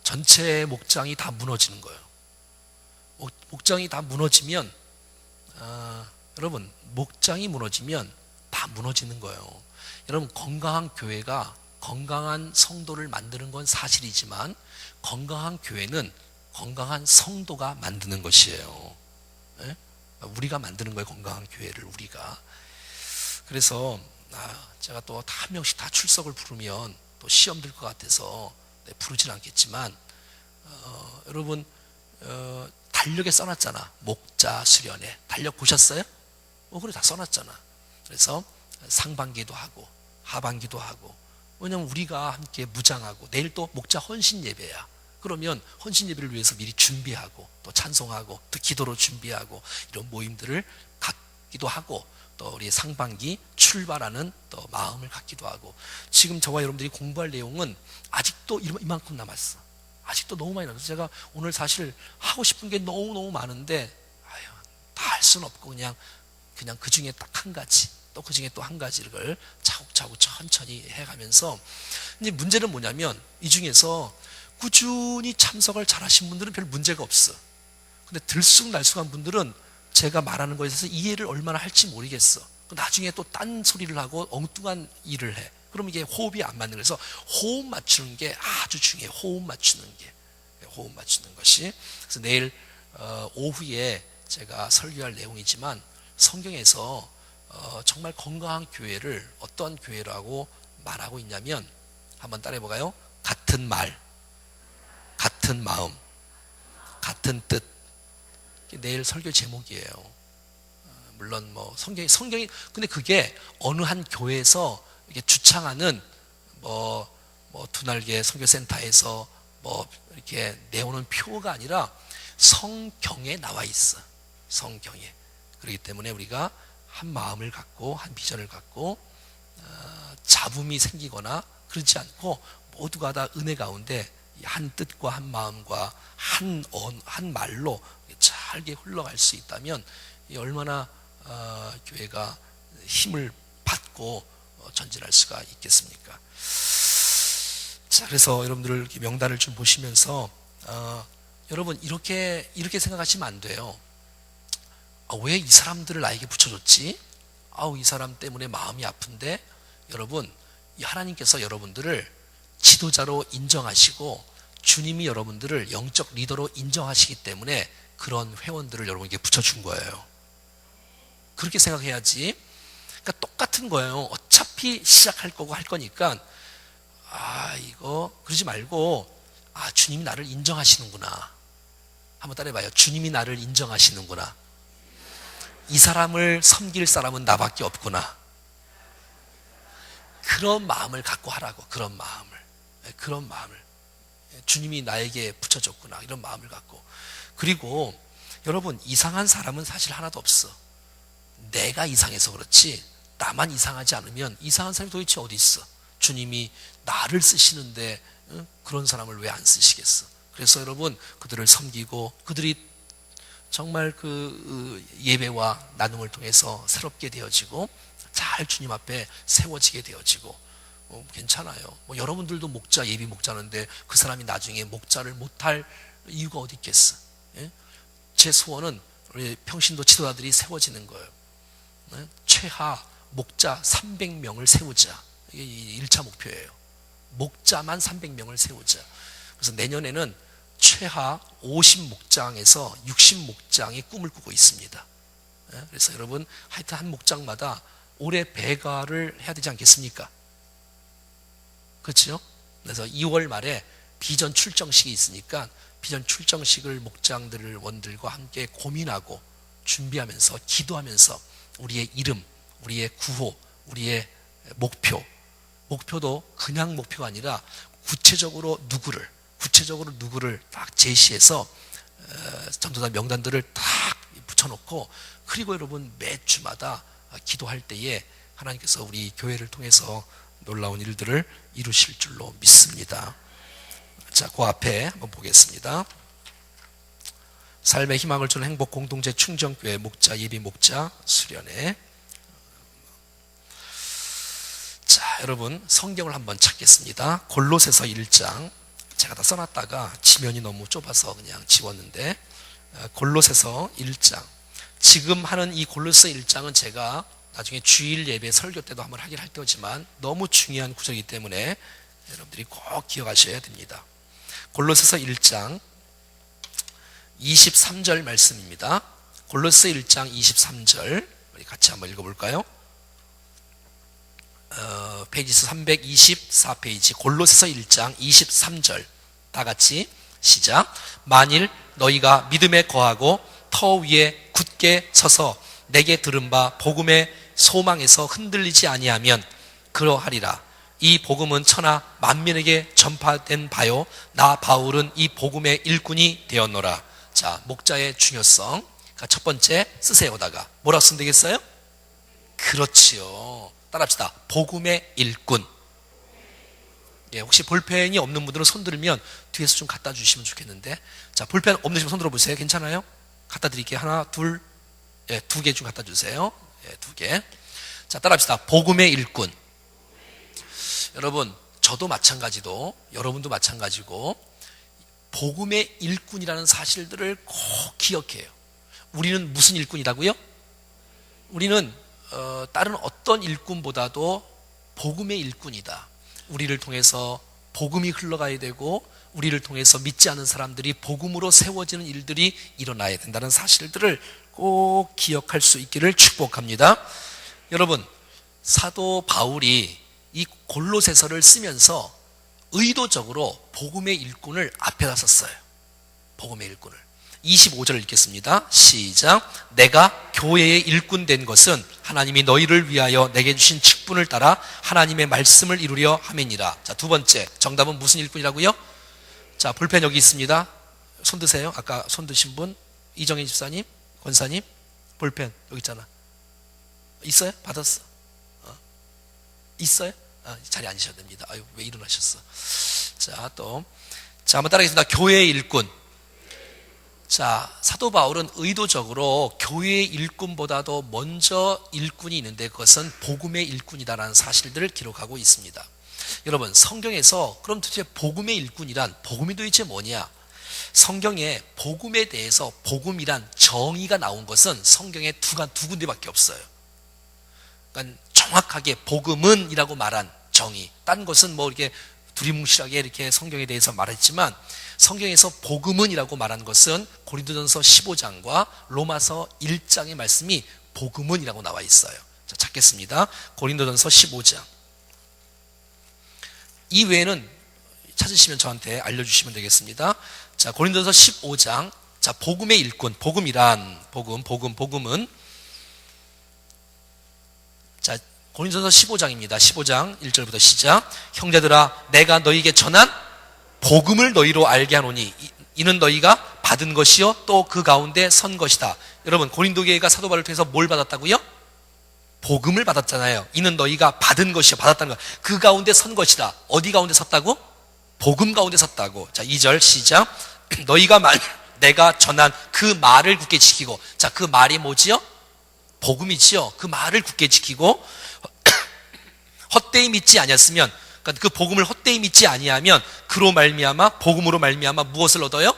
전체 목장이 다 무너지는 거예요. 목장이 다 무너지면 여러분, 목장이 무너지면 다 무너지는 거예요. 여러분, 건강한 교회가 건강한 성도를 만드는 건 사실이지만 건강한 교회는 건강한 성도가 만드는 것이에요. 예? 우리가 만드는 거예요. 건강한 교회를 우리가. 그래서 제가 또 한 명씩 다 출석을 부르면 또 시험 들 것 같아서 부르진 않겠지만 여러분 달력에 써놨잖아. 목자 수련회 달력 보셨어요? 그래 다 써놨잖아. 그래서 상반기도 하고 하반기도 하고, 왜냐면 우리가 함께 무장하고 내일 또 목자 헌신 예배야. 그러면 헌신 예배를 위해서 미리 준비하고 또 찬송하고 또 기도로 준비하고 이런 모임들을 갖기도 하고, 또 우리 상반기 출발하는 또 마음을 갖기도 하고. 지금 저와 여러분들이 공부할 내용은 아직도 이만큼 남았어. 아직도 너무 많이 남았어. 제가 오늘 사실 하고 싶은 게 너무너무 많은데 다 할 수는 없고 그냥 그 중에 딱 한 가지, 또 그 중에 또 한 가지를 차곡차곡 천천히 해가면서, 이제 문제는 뭐냐면 이 중에서 꾸준히 참석을 잘하신 분들은 별 문제가 없어. 근데 들쑥날쑥한 분들은 제가 말하는 거에 대해서 이해를 얼마나 할지 모르겠어. 나중에 또 딴 소리를 하고 엉뚱한 일을 해. 그럼 이게 호흡이 안 맞는, 그래서 호흡 맞추는 게 아주 중요해. 호흡 맞추는 것이. 그래서 내일 오후에 제가 설교할 내용이지만 성경에서 정말 건강한 교회를 어떤 교회라고 말하고 있냐면, 한번 따라해볼까요? 같은 말, 같은 마음, 같은 뜻. 내일 설교 제목이에요. 물론 뭐 성경이 근데 그게 어느 한 교회에서 이렇게 주창하는 뭐 두날개 선교센터에서 뭐 이렇게 내오는 표가 아니라 성경에 나와 있어. 성경에. 그렇기 때문에 우리가 한 마음을 갖고 한 비전을 갖고 잡음이 생기거나 그렇지 않고 모두가 다 은혜 가운데 한 뜻과 한 마음과 한 말로 잘게 흘러갈 수 있다면 얼마나 교회가 힘을 받고 전진할 수가 있겠습니까? 자, 그래서 여러분들 명단을 좀 보시면서 여러분 이렇게 생각하시면 안 돼요. 왜 이 사람들을 나에게 붙여줬지? 이 사람 때문에 마음이 아픈데. 여러분, 하나님께서 여러분들을 지도자로 인정하시고 주님이 여러분들을 영적 리더로 인정하시기 때문에 그런 회원들을 여러분에게 붙여준 거예요. 그렇게 생각해야지. 그러니까 똑같은 거예요. 어차피 시작할 거고 할 거니까 이거 그러지 말고 주님이 나를 인정하시는구나. 한번 따라해봐요. 주님이 나를 인정하시는구나. 이 사람을 섬길 사람은 나밖에 없구나. 그런 마음을 갖고 하라고. 그런 마음을 주님이 나에게 붙여줬구나. 이런 마음을 갖고. 그리고 여러분, 이상한 사람은 사실 하나도 없어. 내가 이상해서 그렇지 나만 이상하지 않으면 이상한 사람이 도대체 어디 있어? 주님이 나를 쓰시는데 그런 사람을 왜 안 쓰시겠어? 그래서 여러분, 그들을 섬기고 그들이 정말 그 예배와 나눔을 통해서 새롭게 되어지고 잘 주님 앞에 세워지게 되어지고 괜찮아요. 여러분들도 목자, 예비 목자는데 그 사람이 나중에 목자를 못할 이유가 어디 있겠어? 예? 제 소원은 우리 평신도 지도자들이 세워지는 거예요. 예? 최하 목자 300명을 세우자. 이게 1차 목표예요. 목자만 300명을 세우자. 그래서 내년에는 최하 50목장에서 60목장의 꿈을 꾸고 있습니다. 예? 그래서 여러분, 하여튼 한 목장마다 올해 배가를 해야 되지 않겠습니까? 그렇죠? 그래서 2월 말에 비전 출정식이 있으니까 비전 출정식을 목장들을 원들과 함께 고민하고 준비하면서 기도하면서 우리의 이름, 우리의 구호, 우리의 목표도 그냥 목표가 아니라 구체적으로 누구를 딱 제시해서 전도자 명단들을 딱 붙여놓고, 그리고 여러분 매주마다 기도할 때에 하나님께서 우리 교회를 통해서 놀라운 일들을 이루실 줄로 믿습니다. 자, 그 앞에 한번 보겠습니다. 삶의 희망을 주는 행복 공동체 충정교회 목자, 예비 목자 수련회. 자, 여러분 성경을 한번 찾겠습니다. 골로새서 1장. 제가 다 써놨다가 지면이 너무 좁아서 그냥 지웠는데, 골로새서 1장 지금 하는 이 골로새 1장은 제가 나중에 주일 예배 설교 때도 한번 하긴 할 거지만 너무 중요한 구절이기 때문에 여러분들이 꼭 기억하셔야 됩니다. 골로새서 1장 23절 말씀입니다. 골로새 1장 23절 우리 같이 한번 읽어볼까요? 페이지 324페이지 골로새서 1장 23절 다 같이 시작. 만일 너희가 믿음에 거하고 터 위에 굳게 서서 내게 들은 바 복음의 소망에서 흔들리지 아니하면 그러하리라. 이 복음은 천하 만민에게 전파된 바요 나 바울은 이 복음의 일꾼이 되었노라. 자, 목자의 중요성. 그러니까 첫 번째 쓰세요다가 뭐라고 쓰면 되겠어요? 그렇지요. 따라합시다. 복음의 일꾼. 예, 혹시 볼펜이 없는 분들은 손 들면 뒤에서 좀 갖다 주시면 좋겠는데. 자, 볼펜 없는 분손 들어보세요. 괜찮아요? 갖다 드릴게요. 하나, 둘, 예, 2개 좀 갖다 주세요. 예, 2개. 자, 따라합시다. 복음의 일꾼. 여러분, 저도 마찬가지도, 여러분도 마찬가지고, 복음의 일꾼이라는 사실들을 꼭 기억해요. 우리는 무슨 일꾼이라고요? 우리는 다른 어떤 일꾼보다도 복음의 일꾼이다. 우리를 통해서 복음이 흘러가야 되고 우리를 통해서 믿지 않은 사람들이 복음으로 세워지는 일들이 일어나야 된다는 사실들을 꼭 기억할 수 있기를 축복합니다. 여러분, 사도 바울이 이 골로새서를 쓰면서 의도적으로 복음의 일꾼을 앞에다 썼어요. 복음의 일꾼을. 25절 읽겠습니다. 시작. 내가 교회의 일꾼 된 것은 하나님이 너희를 위하여 내게 주신 직분을 따라 하나님의 말씀을 이루려 함이니라. 자, 두 번째 정답은 무슨 일꾼이라고요? 자, 볼펜 여기 있습니다. 손 드세요. 아까 손 드신 분 이정희 집사님, 권사님, 볼펜 여기 있잖아. 있어요? 받았어? 있어요? 자리에 앉으셔야 됩니다. 아유, 왜 일어나셨어? 자, 또 자, 한번 따라하겠습니다. 교회의 일꾼. 자, 사도 바울은 의도적으로 교회의 일꾼보다도 먼저 일꾼이 있는데 그것은 복음의 일꾼이다라는 사실들을 기록하고 있습니다. 여러분, 성경에서 그럼 도대체 복음의 일꾼이란 복음이 도대체 뭐냐? 성경에 복음에 대해서 복음이란 정의가 나온 것은 성경에 두 군데밖에 없어요. 그러니까 정확하게 복음은 이라고 말한 정의, 딴 것은 뭐 이렇게 두리뭉실하게 이렇게 성경에 대해서 말했지만 성경에서 복음은이라고 말한 것은 고린도전서 15장과 로마서 1장의 말씀이 복음은이라고 나와 있어요. 자, 찾겠습니다. 고린도전서 15장. 이 외에는 찾으시면 저한테 알려주시면 되겠습니다. 자, 고린도전서 15장. 자, 복음의 일꾼. 복음이란 복음은. 자, 고린도전서 15장입니다. 15장 1절부터 시작. 형제들아, 내가 너희에게 전한 복음을 너희로 알게 하노니 이는 너희가 받은 것이요 또 그 가운데 선 것이다. 여러분, 고린도 교회가 사도 바울을 통해서 뭘 받았다고요? 복음을 받았잖아요. 이는 너희가 받은 것이요, 받았다는 것. 그 가운데 선 것이다. 어디 가운데 섰다고? 복음 가운데 섰다고. 자, 2절 시작. 너희가 내가 전한 그 말을 굳게 지키고. 자, 그 말이 뭐지요? 복음이지요. 그 말을 굳게 지키고 헛되이 믿지 아니었으면, 그러니까 그 복음을 헛되이 믿지 아니하면 그로 말미암아, 복음으로 말미암아 무엇을 얻어요?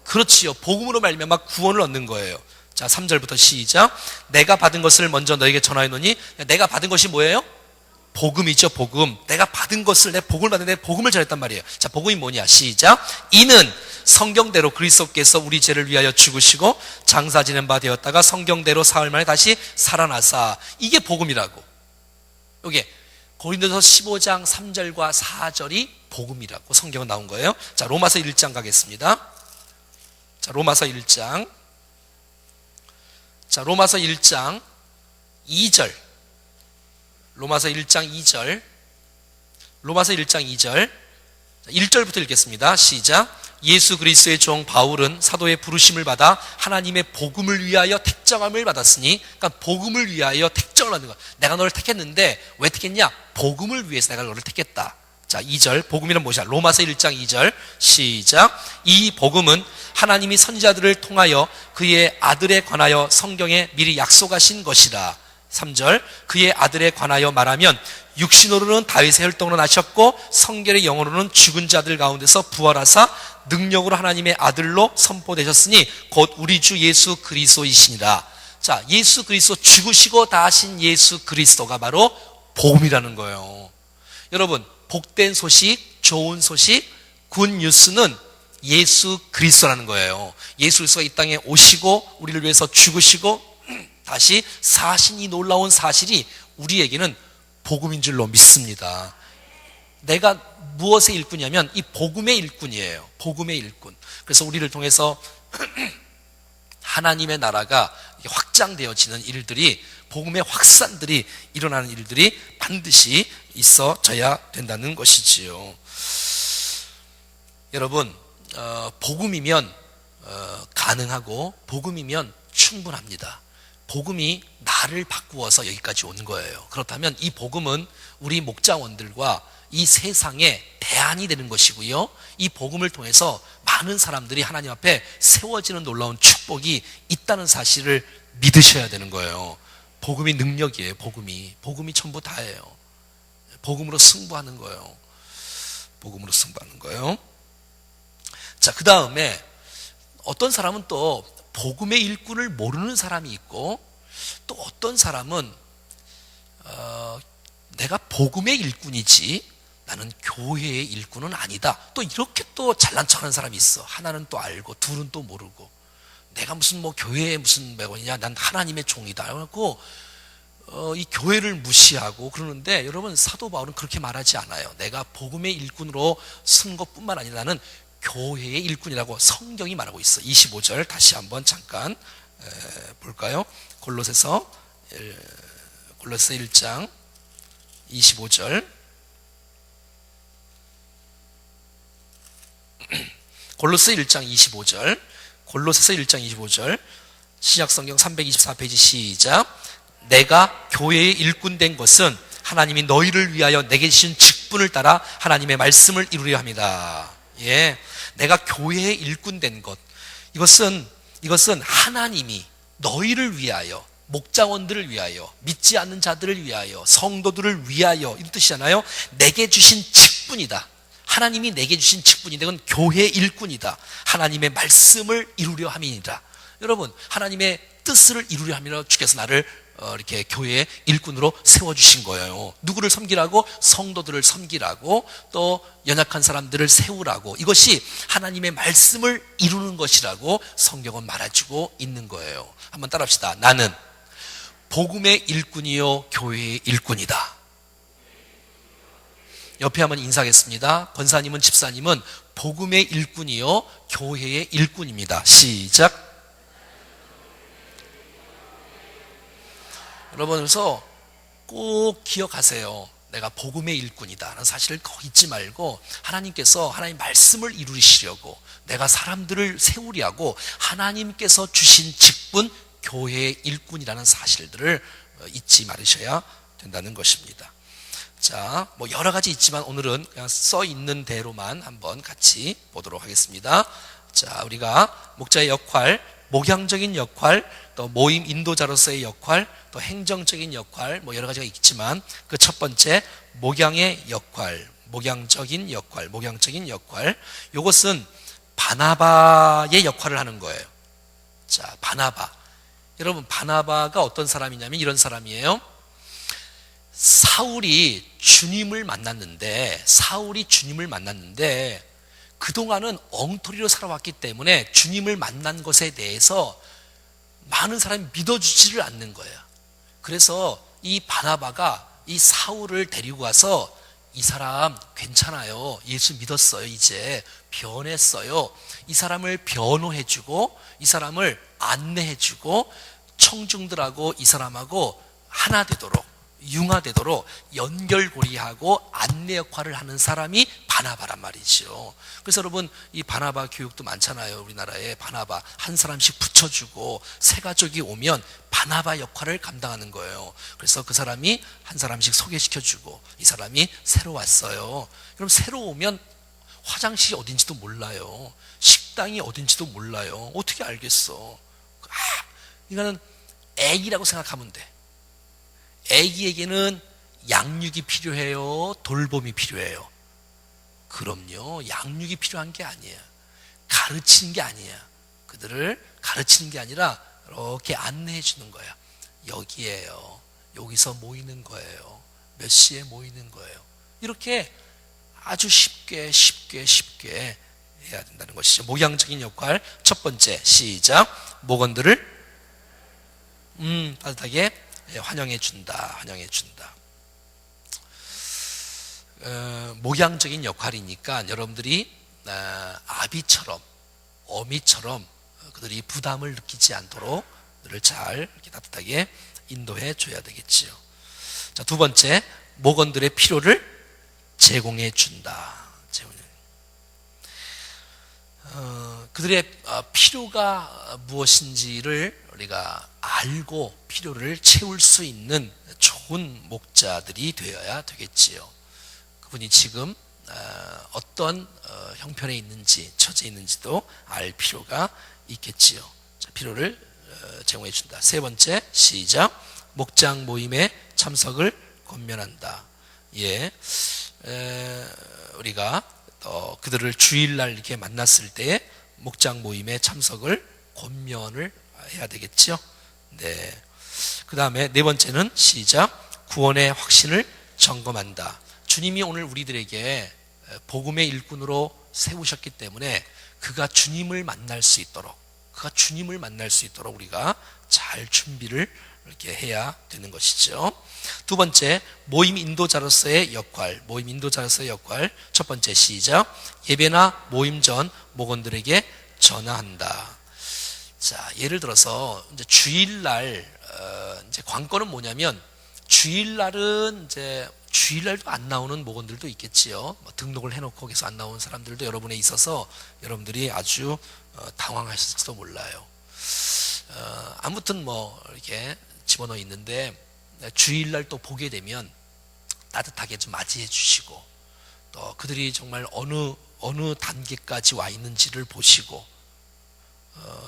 그렇지요. 복음으로 말미암아 구원을 얻는 거예요. 자, 3절부터 시작. 내가 받은 것을 먼저 너에게 전하노니. 내가 받은 것이 뭐예요? 복음이죠. 복음. 내가 받은 것을, 내 복음을 받는데 복음을 전했단 말이에요. 자, 복음이 뭐냐? 시작. 이는 성경대로 그리스도께서 우리 죄를 위하여 죽으시고 장사 지낸 바 되었다가 성경대로 사흘 만에 다시 살아나사. 이게 복음이라고. 이게 고린도서 15장 3절과 4절이 복음이라고 성경은 나온 거예요. 자, 로마서 1장 가겠습니다. 자, 로마서 1장. 자, 로마서 1장 2절. 로마서 1장 2절. 로마서 1장 2절. 1절부터 읽겠습니다. 시작. 예수 그리스도의 종 바울은 사도의 부르심을 받아 하나님의 복음을 위하여 택정함을 받았으니, 그러니까 복음을 위하여 택정을 받는 거야. 내가 너를 택했는데 왜 택했냐? 복음을 위해서 내가 너를 택했다. 자, 2절. 복음이란 무엇이야? 로마서 1장 2절 시작. 이 복음은 하나님이 선지자들을 통하여 그의 아들에 관하여 성경에 미리 약속하신 것이라. 3절. 그의 아들에 관하여 말하면 육신으로는 다윗의 혈통으로 나셨고 성결의 영으로는 죽은 자들 가운데서 부활하사 능력으로 하나님의 아들로 선포되셨으니 곧 우리 주 예수 그리스도이시니라. 자, 예수 그리스도 죽으시고 다하신 예수 그리스도가 바로 복음이라는 거예요. 여러분, 복된 소식, 좋은 소식, 굿뉴스는 예수 그리스도라는 거예요. 예수 그리스도가 이 땅에 오시고 우리를 위해서 죽으시고 다시 사신 이 놀라운 사실이 우리에게는 복음인 줄로 믿습니다. 내가 무엇의 일꾼이냐면 이 복음의 일꾼이에요. 복음의 일꾼. 그래서 우리를 통해서 하나님의 나라가 확장되어지는 일들이, 복음의 확산들이 일어나는 일들이 반드시 있어져야 된다는 것이지요. 여러분, 복음이면 가능하고 복음이면 충분합니다. 복음이 나를 바꾸어서 여기까지 온 거예요. 그렇다면 이 복음은 우리 목자원들과 이 세상에 대안이 되는 것이고요. 이 복음을 통해서 많은 사람들이 하나님 앞에 세워지는 놀라운 축복이 있다는 사실을 믿으셔야 되는 거예요. 복음이 능력이에요. 복음이 전부 다예요. 복음으로 승부하는 거예요. 복음으로 승부하는 거예요. 자, 그 다음에 어떤 사람은 또 복음의 일꾼을 모르는 사람이 있고, 또 어떤 사람은 내가 복음의 일꾼이지 나는 교회의 일꾼은 아니다, 또 이렇게 또 잘난 척하는 사람이 있어. 하나는 또 알고 둘은 또 모르고, 내가 무슨 뭐 교회에 무슨 매원이냐, 난 하나님의 종이다 그래갖고 이 교회를 무시하고 그러는데, 여러분, 사도 바울은 그렇게 말하지 않아요. 내가 복음의 일꾼으로 쓴 것뿐만 아니라 나는 교회의 일꾼이라고 성경이 말하고 있어. 25절 다시 한번 잠깐 볼까요? 골로새서 1장 25절. 골로새 1장 25절. 골로새서 1장 25절. 신약성경 324페이지 시작. 내가 교회의 일꾼 된 것은 하나님이 너희를 위하여 내게 주신 직분을 따라 하나님의 말씀을 이루려 합니다. 예, 내가 교회의 일꾼 된 것, 이것은 하나님이 너희를 위하여, 목자원들을 위하여, 믿지 않는 자들을 위하여, 성도들을 위하여, 이런 뜻이잖아요. 내게 주신 직분이다. 하나님이 내게 주신 직분인데 그건 교회의 일꾼이다. 하나님의 말씀을 이루려 함이니라. 여러분, 하나님의 뜻을 이루려 함이라 주께서 나를 이렇게 교회의 일꾼으로 세워주신 거예요. 누구를 섬기라고? 성도들을 섬기라고, 또 연약한 사람들을 세우라고. 이것이 하나님의 말씀을 이루는 것이라고 성경은 말해주고 있는 거예요. 한번 따라합시다. 나는 복음의 일꾼이요 교회의 일꾼이다. 옆에 한번 인사하겠습니다. 권사님은, 집사님은 복음의 일꾼이요 교회의 일꾼입니다. 시작. 여러분, 그래서 꼭 기억하세요. 내가 복음의 일꾼이다 라는 사실을 꼭 잊지 말고, 하나님께서 하나님 말씀을 이루시려고, 내가 사람들을 세우려고 하나님께서 주신 직분, 교회의 일꾼이라는 사실들을 잊지 말으셔야 된다는 것입니다. 자, 뭐 여러 가지 있지만 오늘은 그냥 써 있는 대로만 한번 같이 보도록 하겠습니다. 자, 우리가 목자의 역할, 목양적인 역할, 또 모임 인도자로서의 역할, 또 행정적인 역할, 뭐 여러 가지가 있지만 그 첫 번째 목양의 역할, 목양적인 역할, 이것은 바나바의 역할을 하는 거예요. 자, 바나바. 여러분, 바나바가 어떤 사람이냐면 이런 사람이에요. 사울이 주님을 만났는데 그동안은 엉터리로 살아왔기 때문에 주님을 만난 것에 대해서 많은 사람이 믿어주지를 않는 거예요. 그래서 이 바나바가 이 사울을 데리고 와서, 이 사람 괜찮아요, 예수 믿었어요, 이제 변했어요, 이 사람을 변호해주고 이 사람을 안내해주고 청중들하고 이 사람하고 하나 되도록, 융화되도록 연결고리하고 안내 역할을 하는 사람이 바나바란 말이죠. 그래서 여러분, 이 바나바 교육도 많잖아요. 우리나라에 바나바 한 사람씩 붙여주고 새 가족이 오면 바나바 역할을 감당하는 거예요. 그래서 그 사람이 한 사람씩 소개시켜주고, 이 사람이 새로 왔어요. 그럼 새로 오면 화장실이 어딘지도 몰라요. 식당이 어딘지도 몰라요. 어떻게 알겠어? 이거는 애기라고 생각하면 돼. 애기에게는 양육이 필요해요, 돌봄이 필요해요? 그럼요, 양육이 필요한 게 아니에요. 가르치는 게 아니에요. 그들을 가르치는 게 아니라 이렇게 안내해 주는 거야. 여기에요. 여기서 모이는 거예요. 몇 시에 모이는 거예요. 이렇게 아주 쉽게 해야 된다는 것이죠. 목양적인 역할 첫 번째, 시작. 목원들을 따뜻하게 환영해 준다. 목양적인 역할이니까 여러분들이 아비처럼 어미처럼 그들이 부담을 느끼지 않도록 그들을 잘 이렇게 따뜻하게 인도해 줘야 되겠지요. 자, 두 번째, 목원들의 필요를 제공해 준다. 그들의 필요가 무엇인지를 우리가 알고 필요를 채울 수 있는 좋은 목자들이 되어야 되겠지요. 그분이 지금 어떤 형편에 있는지, 처지에 있는지도 알 필요가 있겠지요. 자, 필요를 제공해 준다. 세 번째, 시작. 목장 모임에 참석을 권면한다. 우리가 그들을 주일날 이렇게 만났을 때 목장 모임에 참석을 권면을 해야 되겠죠. 네. 그 다음에 네 번째는 시작. 구원의 확신을 점검한다. 주님이 오늘 우리들에게 복음의 일꾼으로 세우셨기 때문에 그가 주님을 만날 수 있도록 우리가 잘 준비를 이렇게 해야 되는 것이죠. 두 번째, 모임 인도자로서의 역할. 첫 번째, 시작. 예배나 모임 전 목원들에게 전화한다. 자, 예를 들어서 이제 주일날 이제 관건은 뭐냐면 주일날은 이제 주일날도 안 나오는 목원들도 있겠지요. 등록을 해놓고 거기서 안 나오는 사람들도 여러분에 있어서 여러분들이 아주 당황하실지도 몰라요. 아무튼 이렇게 집어넣어 있는데 주일날 또 보게 되면 따뜻하게 좀 맞이해 주시고 또 그들이 정말 어느 단계까지 와 있는지를 보시고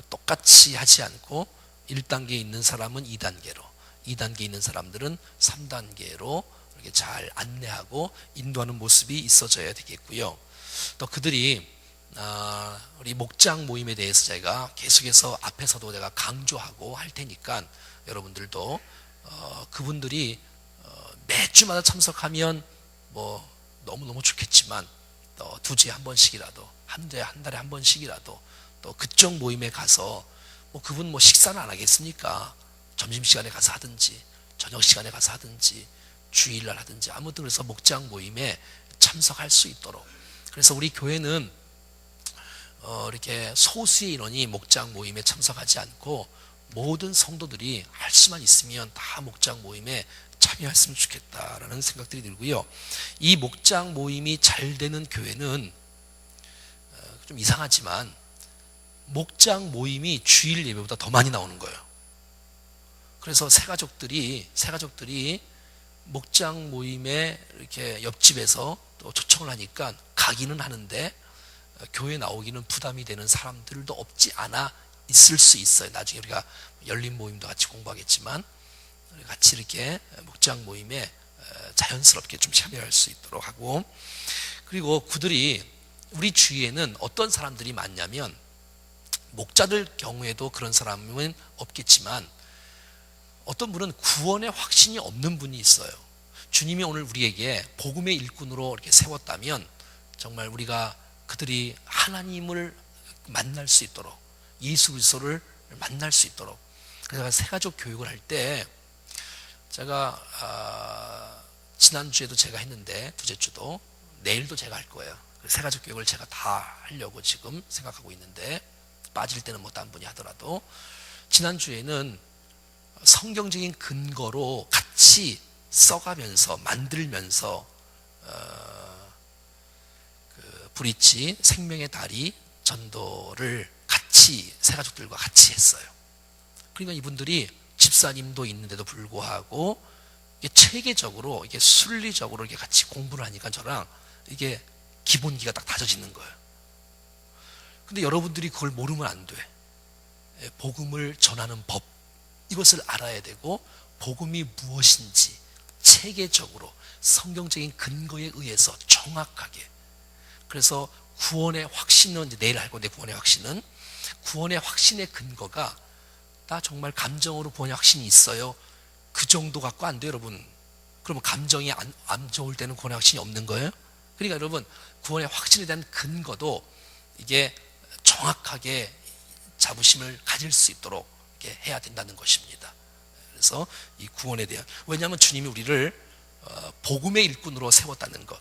똑같이 하지 않고 1단계에 있는 사람은 2단계로 2단계에 있는 사람들은 3단계로 이렇게 잘 안내하고 인도하는 모습이 있어져야 되겠고요. 또 그들이 우리 목장 모임에 대해서 제가 계속해서 앞에서도 제가 강조하고 할 테니까 여러분들도 그분들이 매 주마다 참석하면 너무너무 좋겠지만 또 2주에 한 번씩이라도 한 달에 한 번씩이라도 또 그쪽 모임에 가서 그분 식사는 안 하겠습니까? 점심시간에 가서 하든지 저녁시간에 가서 하든지 주일날 하든지 아무튼 그래서 목장 모임에 참석할 수 있도록. 그래서 우리 교회는 이렇게 소수의 인원이 목장 모임에 참석하지 않고 모든 성도들이 할 수만 있으면 다 목장 모임에 참여했으면 좋겠다라는 생각들이 들고요. 이 목장 모임이 잘 되는 교회는 좀 이상하지만 목장 모임이 주일 예배보다 더 많이 나오는 거예요. 그래서 새가족들이 목장 모임에 이렇게 옆집에서 또 초청을 하니까 가기는 하는데 교회 나오기는 부담이 되는 사람들도 없지 않아 있을 수 있어요. 나중에 우리가 열린 모임도 같이 공부하겠지만 같이 이렇게 목장 모임에 자연스럽게 좀 참여할 수 있도록 하고, 그리고 그들이 우리 주위에는 어떤 사람들이 많냐면 목자들 경우에도 그런 사람은 없겠지만 어떤 분은 구원의 확신이 없는 분이 있어요. 주님이 오늘 우리에게 복음의 일꾼으로 이렇게 세웠다면 정말 우리가 그들이 하나님을 만날 수 있도록 예수 그리스도를 만날 수 있도록. 그래서 새가족 교육을 할 때 제가 지난주에도 제가 했는데 둘째 주도 내일도 제가 할 거예요. 새가족 교육을 제가 다 하려고 지금 생각하고 있는데 빠질 때는 다른 분이 하더라도 지난주에는 성경적인 근거로 같이 써가면서 만들면서 브릿지 생명의 다리 전도를 같이 새가족들과 같이 했어요. 그러니까 이분들이 집사님도 있는데도 불구하고 이게 체계적으로 이게 순리적으로 이렇게 같이 공부를 하니까 저랑 이게 기본기가 딱 다져지는 거예요. 근데 여러분들이 그걸 모르면 안 돼. 복음을 전하는 법, 이것을 알아야 되고 복음이 무엇인지 체계적으로 성경적인 근거에 의해서 정확하게. 그래서 구원의 확신은 이제 내일 할 건데 구원의 확신의 근거가 나 정말 감정으로 구원의 확신이 있어요. 그 정도 갖고 안 돼요, 여러분. 그러면 감정이 안 좋을 때는 구원의 확신이 없는 거예요? 그러니까 여러분, 구원의 확신에 대한 근거도 이게 정확하게 자부심을 가질 수 있도록 이렇게 해야 된다는 것입니다. 그래서 이 구원에 대한, 왜냐하면 주님이 우리를 복음의 일꾼으로 세웠다는 것,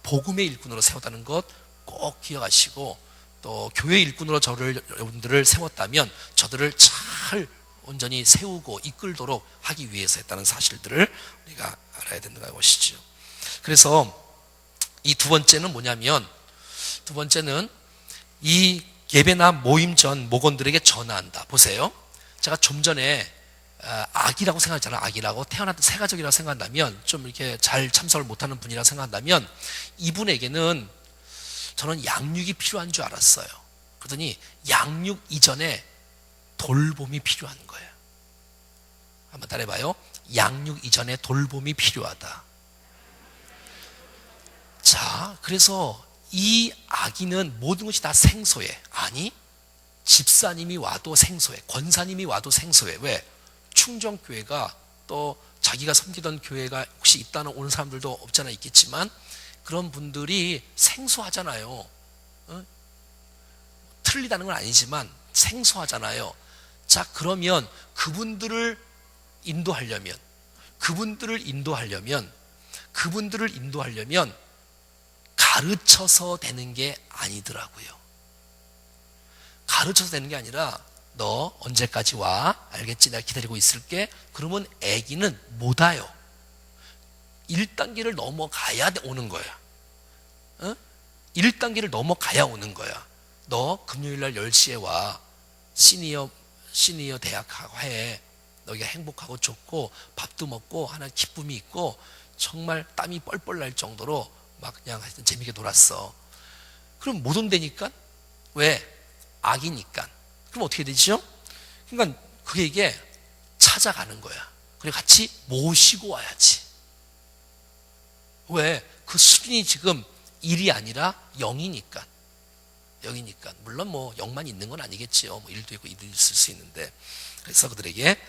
복음의 일꾼으로 세웠다는 것 꼭 기억하시고, 또 교회 일꾼으로 여러분들을 세웠다면 저들을 잘 온전히 세우고 이끌도록 하기 위해서 했다는 사실들을 우리가 알아야 된다는 것이죠. 그래서 이 두 번째는 뭐냐면, 두 번째는 이 예배나 모임 전 목원들에게 전화한다. 보세요. 제가 좀 전에 아기라고 생각했잖아요. 아기라고 태어났던 새가족이라고 생각한다면, 좀 이렇게 잘 참석을 못하는 분이라고 생각한다면, 이분에게는 저는 양육이 필요한 줄 알았어요. 그러더니 양육 이전에 돌봄이 필요한 거예요. 한번 따라해봐요. 양육 이전에 돌봄이 필요하다. 자, 그래서 이 아기는 모든 것이 다 생소해. 아니, 집사님이 와도 생소해. 권사님이 와도 생소해. 왜? 충정교회가, 또 자기가 섬기던 교회가 혹시 있다는 오는 사람들도 없잖아 있겠지만, 그런 분들이 생소하잖아요. 틀리다는 건 아니지만 생소하잖아요. 자, 그러면 그분들을 인도하려면 가르쳐서 되는 게 아니더라고요. 가르쳐서 되는 게 아니라, 너 언제까지 와? 알겠지? 내가 기다리고 있을게. 그러면 아기는 못 와요. 1단계를 넘어가야 오는 거야. 1단계를 넘어가야 오는 거야. 너 금요일날 10시에 와. 시니어 대학 해. 너희가 행복하고 좋고 밥도 먹고 하는 기쁨이 있고 정말 땀이 뻘뻘 날 정도로 막 그냥 하여튼 재미있게 놀았어. 그럼 못 온다니까? 왜? 아기니까. 그럼 어떻게 되죠? 그러니까 그에게 찾아가는 거야. 그래, 같이 모시고 와야지. 왜? 그 수준이 지금 1이 아니라 0이니까. 물론 뭐 0만 있는 건 아니겠지요. 뭐 1도 있고 2도 있을 수 있는데. 그래서 그들에게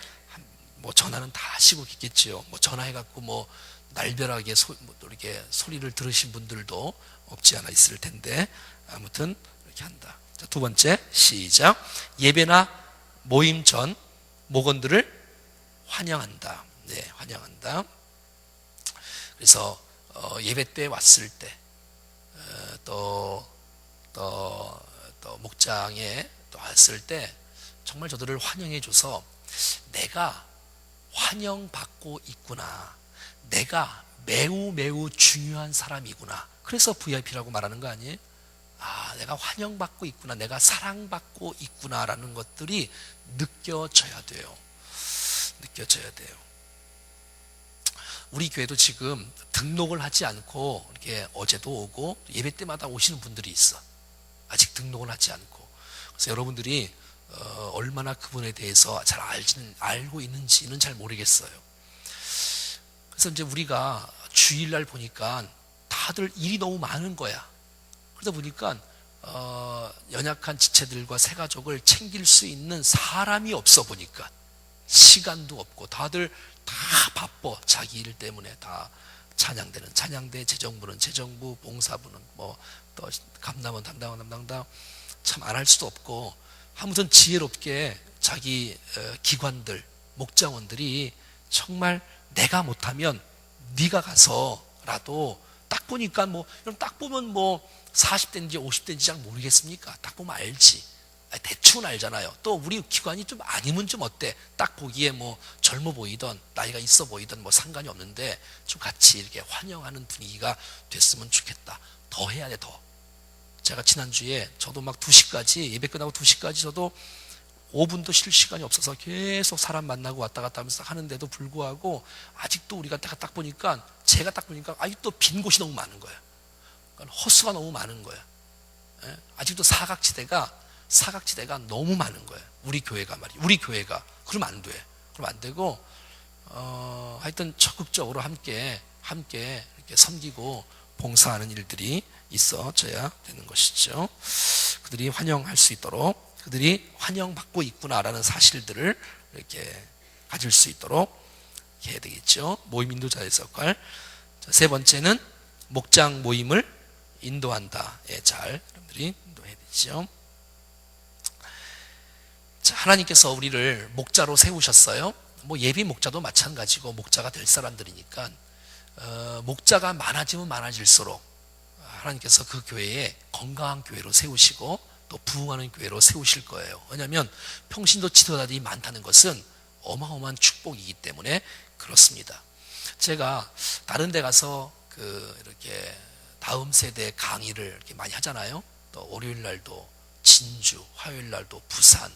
뭐 전화는 다 하시고 있겠지요. 뭐 전화해갖고 뭐 날벼락에 이렇게 소리를 들으신 분들도 없지 않아 있을 텐데, 아무튼 이렇게 한다. 자, 두 번째, 시작. 예배나 모임 전 목원들을 환영한다. 네, 환영한다. 그래서 예배 때 왔을 때, 또 목장에 또 왔을 때 정말 저들을 환영해줘서, 내가 환영받고 있구나, 내가 매우 중요한 사람이구나, 그래서 VIP라고 말하는 거 아니에요? 아, 내가 환영받고 있구나, 내가 사랑받고 있구나라는 것들이 느껴져야 돼요. 우리 교회도 지금 등록을 하지 않고 이렇게 어제도 오고 예배 때마다 오시는 분들이 있어. 아직 등록을 하지 않고. 그래서 여러분들이 얼마나 그분에 대해서 잘 알고 있는지는 잘 모르겠어요. 그래서 이제 우리가 주일날 보니까 다들 일이 너무 많은 거야. 그러다 보니까 연약한 지체들과 새가족을 챙길 수 있는 사람이 없어 보니까, 시간도 없고 다들 다 바빠. 자기 일 때문에 다 찬양대는 찬양대, 재정부는 재정부, 봉사부는 뭐 또 감남은 담당 참 안 할 수도 없고, 아무튼 지혜롭게 자기 기관들, 목장원들이 정말 내가 못하면 네가 가서라도, 딱 보니까 뭐 딱 보면 뭐 40대인지 50대인지 잘 모르겠습니까? 딱 보면 알지. 대충은 알잖아요. 또 우리 기관이 좀 아니면 좀 어때? 딱 보기에 뭐 젊어 보이던 나이가 있어 보이던 뭐 상관이 없는데, 좀 같이 이렇게 환영하는 분위기가 됐으면 좋겠다. 더 해야 돼, 더. 제가 지난주에 저도 막 2시까지, 예배 끝나고 2시까지 저도 5분도 쉴 시간이 없어서 계속 사람 만나고 왔다 갔다 하면서 하는데도 불구하고, 아직도 우리가 딱 보니까, 제가 딱 보니까 아직도 빈 곳이 너무 많은 거야. 그러니까 헛수가 너무 많은 거야. 아직도 사각지대가 너무 많은 거예요. 우리 교회가 말이에요. 우리 교회가. 그러면 안 돼. 그러면 안 되고, 하여튼 적극적으로 함께 이렇게 섬기고 봉사하는 일들이 있어져야 되는 것이죠. 그들이 환영할 수 있도록 그들이 환영받고 있구나라는 사실들을 이렇게 가질 수 있도록 해야 되겠죠. 모임 인도자의 역할. 세 번째는 목장 모임을 인도한다. 예, 잘 여러분들이 인도해야 되죠. 자, 하나님께서 우리를 목자로 세우셨어요. 뭐 예비 목자도 마찬가지고 목자가 될 사람들이니까 목자가 많아지면 많아질수록 하나님께서 그 교회에 건강한 교회로 세우시고 또 부흥하는 교회로 세우실 거예요. 왜냐하면 평신도 지도자들이 많다는 것은 어마어마한 축복이기 때문에 그렇습니다. 제가 다른 데 가서 이렇게 다음 세대 강의를 이렇게 많이 하잖아요. 또 월요일 날도 진주, 화요일 날도 부산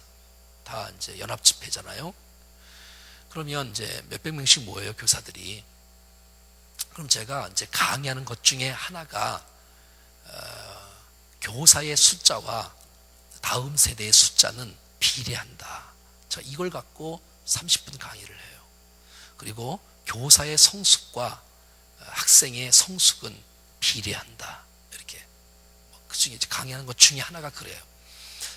다 이제 연합 집회잖아요. 그러면 이제 몇백 명씩 모여요, 교사들이. 그럼 제가 이제 강의하는 것 중에 하나가 교사의 숫자와 다음 세대의 숫자는 비례한다. 저 이걸 갖고 30분 강의를 해요. 그리고 교사의 성숙과 학생의 성숙은 비례한다. 이렇게 그 중에 이제 강의하는 것 중에 하나가 그래요.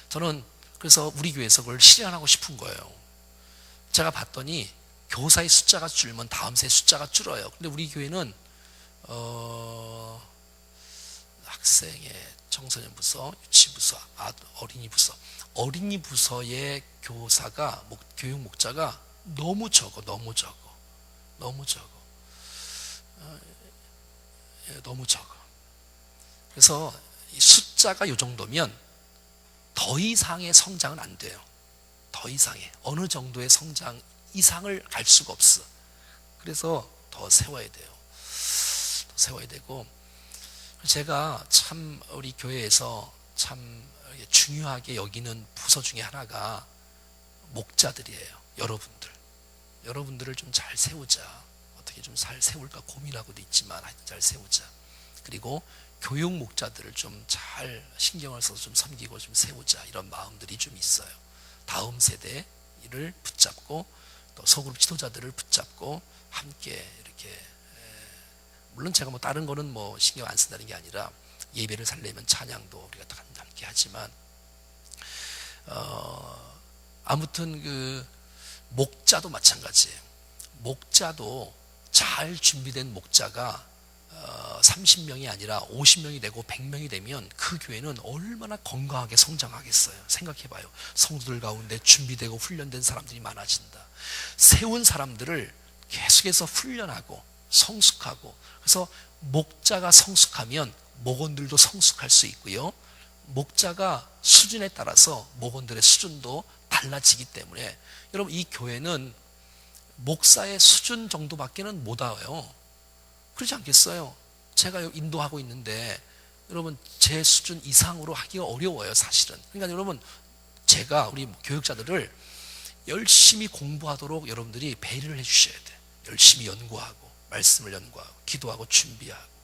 저는 그래서 우리 교회에서 그걸 실현하고 싶은 거예요. 제가 봤더니 교사의 숫자가 줄면 다음 세대 숫자가 줄어요. 근데 우리 교회는 학생의 청소년 부서, 유치 부서, 어린이 부서, 어린이 부서의 교사가 교육 목자가 너무 적어. 너무 적어. 그래서 이 숫자가 이 정도면 더 이상의 성장은 안 돼요. 더 이상의 어느 정도의 성장 이상을 갈 수가 없어. 그래서 더 세워야 돼요. 더 세워야 되고, 제가 참 우리 교회에서 참 중요하게 여기는 부서 중에 하나가 목자들이에요. 여러분들을 좀 잘 세우자. 어떻게 좀 잘 세울까 고민하고도 있지만 하여튼 잘 세우자. 그리고 교육 목자들을 좀 잘 신경을 써서 좀 섬기고 좀 세우자. 이런 마음들이 좀 있어요. 다음 세대를 붙잡고 또 소그룹 지도자들을 붙잡고 함께 이렇게, 물론 제가 뭐 다른 거는 뭐 신경 안 쓴다는 게 아니라 예배를 살려면 찬양도 우리가 다 함께 하지만 아무튼 그 목자도 마찬가지예요. 목자도 잘 준비된 목자가 30명이 아니라 50명이 되고 100명이 되면 그 교회는 얼마나 건강하게 성장하겠어요. 생각해봐요. 성도들 가운데 준비되고 훈련된 사람들이 많아진다. 세운 사람들을 계속해서 훈련하고 성숙하고, 그래서 목자가 성숙하면 목원들도 성숙할 수 있고요. 목자가 수준에 따라서 목원들의 수준도 달라지기 때문에 여러분 이 교회는 목사의 수준 정도밖에는 못 와요. 그렇지 않겠어요? 제가 인도하고 있는데 여러분 제 수준 이상으로 하기가 어려워요, 사실은. 그러니까 여러분 제가 우리 교육자들을 열심히 공부하도록 여러분들이 배려를 해주셔야 돼. 열심히 연구하고 말씀을 연구하고 기도하고 준비하고.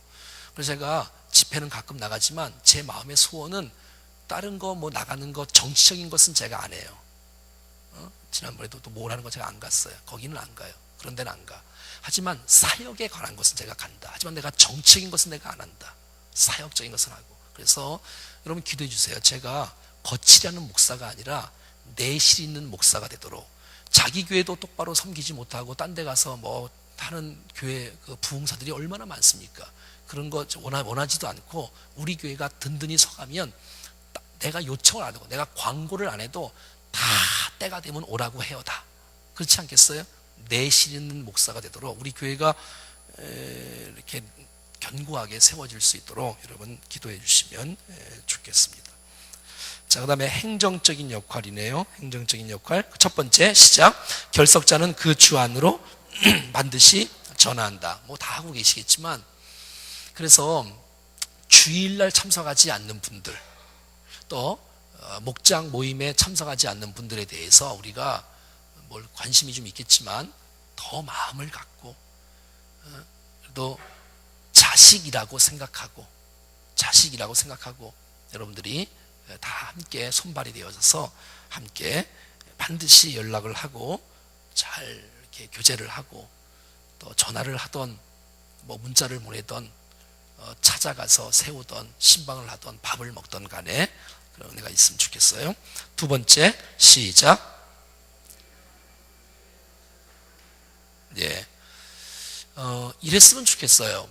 그래서 제가 집회는 가끔 나가지만 제 마음의 소원은 다른 거 뭐 나가는 거 정치적인 것은 제가 안 해요. 지난번에도 또 뭐라는 거 제가 안 갔어요. 거기는 안 가요. 그런 데는 안 가. 하지만 사역에 관한 것은 제가 간다. 하지만 내가 정치적인 것은 내가 안 한다. 사역적인 것은 하고. 그래서 여러분 기도해 주세요. 제가 거칠하는 목사가 아니라 내실 있는 목사가 되도록. 자기 교회도 똑바로 섬기지 못하고 딴 데 가서 뭐 다른 교회 그 부흥사들이 얼마나 많습니까? 그런 거 원하지도 않고 우리 교회가 든든히 서가면 내가 요청을 안 하고 내가 광고를 안 해도 다 때가 되면 오라고 해요. 다. 그렇지 않겠어요? 내실 있는 목사가 되도록 우리 교회가 이렇게 견고하게 세워질 수 있도록 여러분 기도해 주시면 좋겠습니다. 자, 그 다음에 행정적인 역할이네요. 행정적인 역할. 첫 번째 시작. 결석자는 그 주 안으로 반드시 전화한다. 뭐 다 하고 계시겠지만, 그래서 주일날 참석하지 않는 분들, 또 목장 모임에 참석하지 않는 분들에 대해서 우리가 뭘 관심이 좀 있겠지만 더 마음을 갖고 또 자식이라고 생각하고 여러분들이 다 함께 손발이 되어져서 함께 반드시 연락을 하고 잘 이렇게 교제를 하고 또 전화를 하던 뭐 문자를 보내던 찾아가서 세우던 신방을 하던 밥을 먹던 간에 그런 은혜가 있으면 좋겠어요. 두 번째, 시작. 예, 이랬으면 좋겠어요.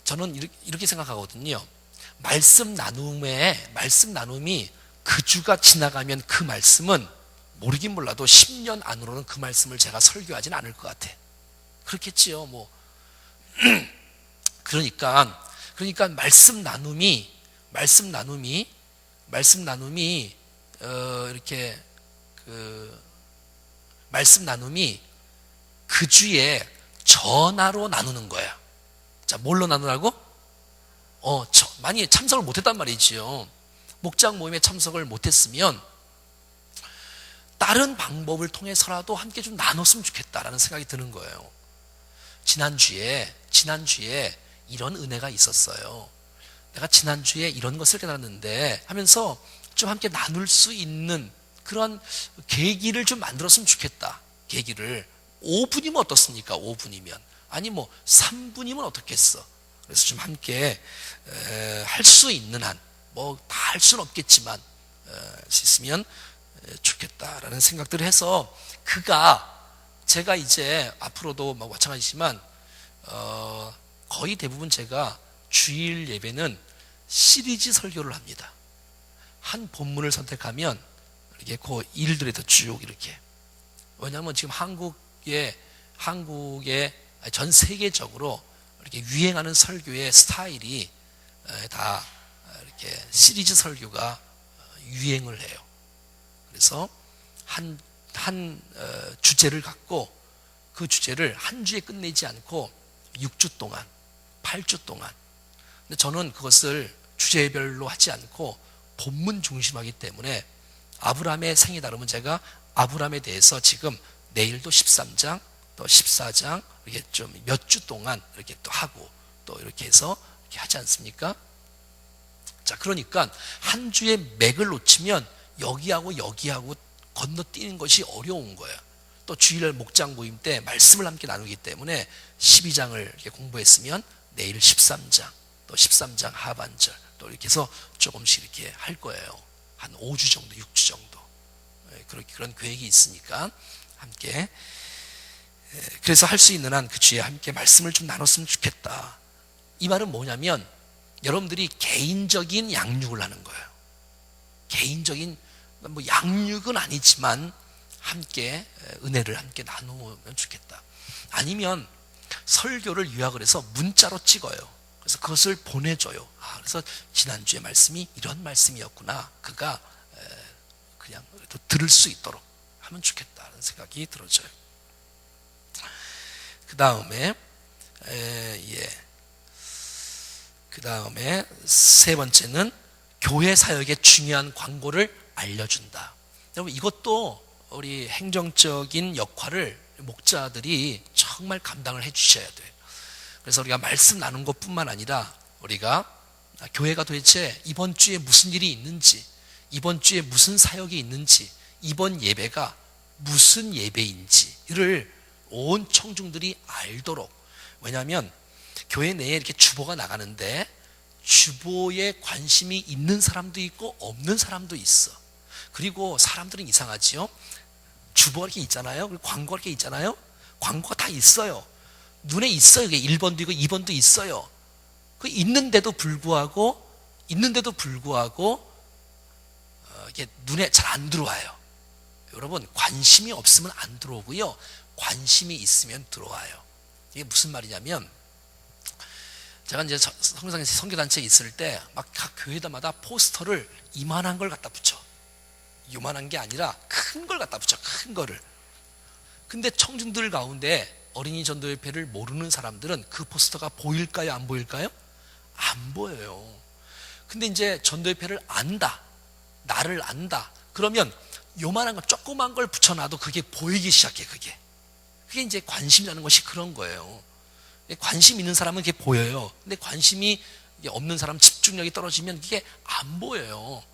저는 이렇게 생각하거든요. 말씀 나눔이 그 주가 지나가면 그 말씀은 모르긴 몰라도 10년 안으로는 그 말씀을 제가 설교하지는 않을 것 같아. 그렇겠지요. 뭐 그러니까 말씀 나눔이 이렇게 말씀 나눔이 그 주에 전화로 나누는 거야. 자, 뭘로 나누라고? 많이 참석을 못했단 말이지요. 목장 모임에 참석을 못했으면 다른 방법을 통해서라도 함께 좀 나눴으면 좋겠다라는 생각이 드는 거예요. 지난주에 이런 은혜가 있었어요. 내가 지난주에 이런 것을 깨달았는데 하면서 좀 함께 나눌 수 있는 그런 계기를 좀 만들었으면 좋겠다. 계기를 5분이면 어떻습니까? 5분이면. 아니 뭐 3분이면 어떻겠어? 그래서 좀 함께 할 수 있는 한, 뭐 다 할 수는 없겠지만 할 수 있으면 좋겠다라는 생각들을 해서 제가 이제 앞으로도 뭐 마찬가지지만 거의 대부분 제가 주일 예배는 시리즈 설교를 합니다. 한 본문을 선택하면 이렇게 그 일들에서 쭉 이렇게. 왜냐하면 지금 한국의 전 세계적으로 이렇게 유행하는 설교의 스타일이 다 이렇게 시리즈 설교가 유행을 해요. 그래서 한 주제를 갖고 그 주제를 한 주에 끝내지 않고 6주 동안, 8주 동안. 근데 저는 그것을 주제별로 하지 않고 본문 중심하기 때문에 아브라함의 생이 다르면 제가 아브라함에 대해서 지금 내일도 13장, 또 14장 이렇게 좀 몇 주 동안 이렇게 또 하고 또 이렇게 해서 이렇게 하지 않습니까? 자, 그러니까 한 주의 맥을 놓치면 여기하고 건너뛰는 것이 어려운 거예요. 또 주일날 목장 모임 때 말씀을 함께 나누기 때문에 12장을 이렇게 공부했으면 내일 13장, 또 13장 하반절 또 이렇게 해서 조금씩 이렇게 할 거예요. 한 5주 정도, 6주 정도. 그런 계획이 있으니까 함께. 그래서 할 수 있는 한 그 주에 함께 말씀을 좀 나눴으면 좋겠다. 이 말은 뭐냐면 여러분들이 개인적인 양육을 하는 거예요. 개인적인 뭐 양육은 아니지만 함께 은혜를 함께 나누면 좋겠다. 아니면 설교를 요약을 해서 문자로 찍어요. 그래서 그것을 보내줘요. 그래서 지난주에 말씀이 이런 말씀이었구나. 그가 그냥 그래도 들을 수 있도록 하면 좋겠다는 생각이 들어져요. 그 다음에 세 번째는 교회 사역의 중요한 광고를 알려준다. 여러분, 이것도 우리 행정적인 역할을 목자들이 정말 감당을 해 주셔야 돼요. 그래서 우리가 말씀 나눈 것뿐만 아니라 우리가 교회가 도대체 이번 주에 무슨 일이 있는지, 이번 주에 무슨 사역이 있는지, 이번 예배가 무슨 예배인지를 온 청중들이 알도록. 왜냐하면 교회 내에 이렇게 주보가 나가는데 주보에 관심이 있는 사람도 있고 없는 사람도 있어. 그리고 사람들은 이상하지요. 주보가 이렇게 있잖아요. 그리고 광고가 이렇게 있잖아요. 광고가 다 있어요. 눈에 있어요. 1번도 있고 2번도 있어요. 그 있는데도 불구하고 이게 눈에 잘 안 들어와요. 여러분, 관심이 없으면 안 들어오고요. 관심이 있으면 들어와요. 이게 무슨 말이냐면, 제가 이제 선교단체에 있을 때 막 각 교회마다 포스터를 이만한 걸 갖다 붙여. 요만한 게 아니라 큰 걸 갖다 붙여. 큰 거를. 근데 청중들 가운데 어린이 전도협회를 모르는 사람들은 그 포스터가 보일까요? 안 보일까요? 안 보여요. 근데 이제 전도협회를 안다. 나를 안다. 그러면 요만한 거, 조그만 걸 붙여놔도 그게 보이기 시작해. 그게 이제 관심이라는 것이 그런 거예요. 관심 있는 사람은 그게 보여요. 근데 관심이 없는 사람, 집중력이 떨어지면 그게 안 보여요.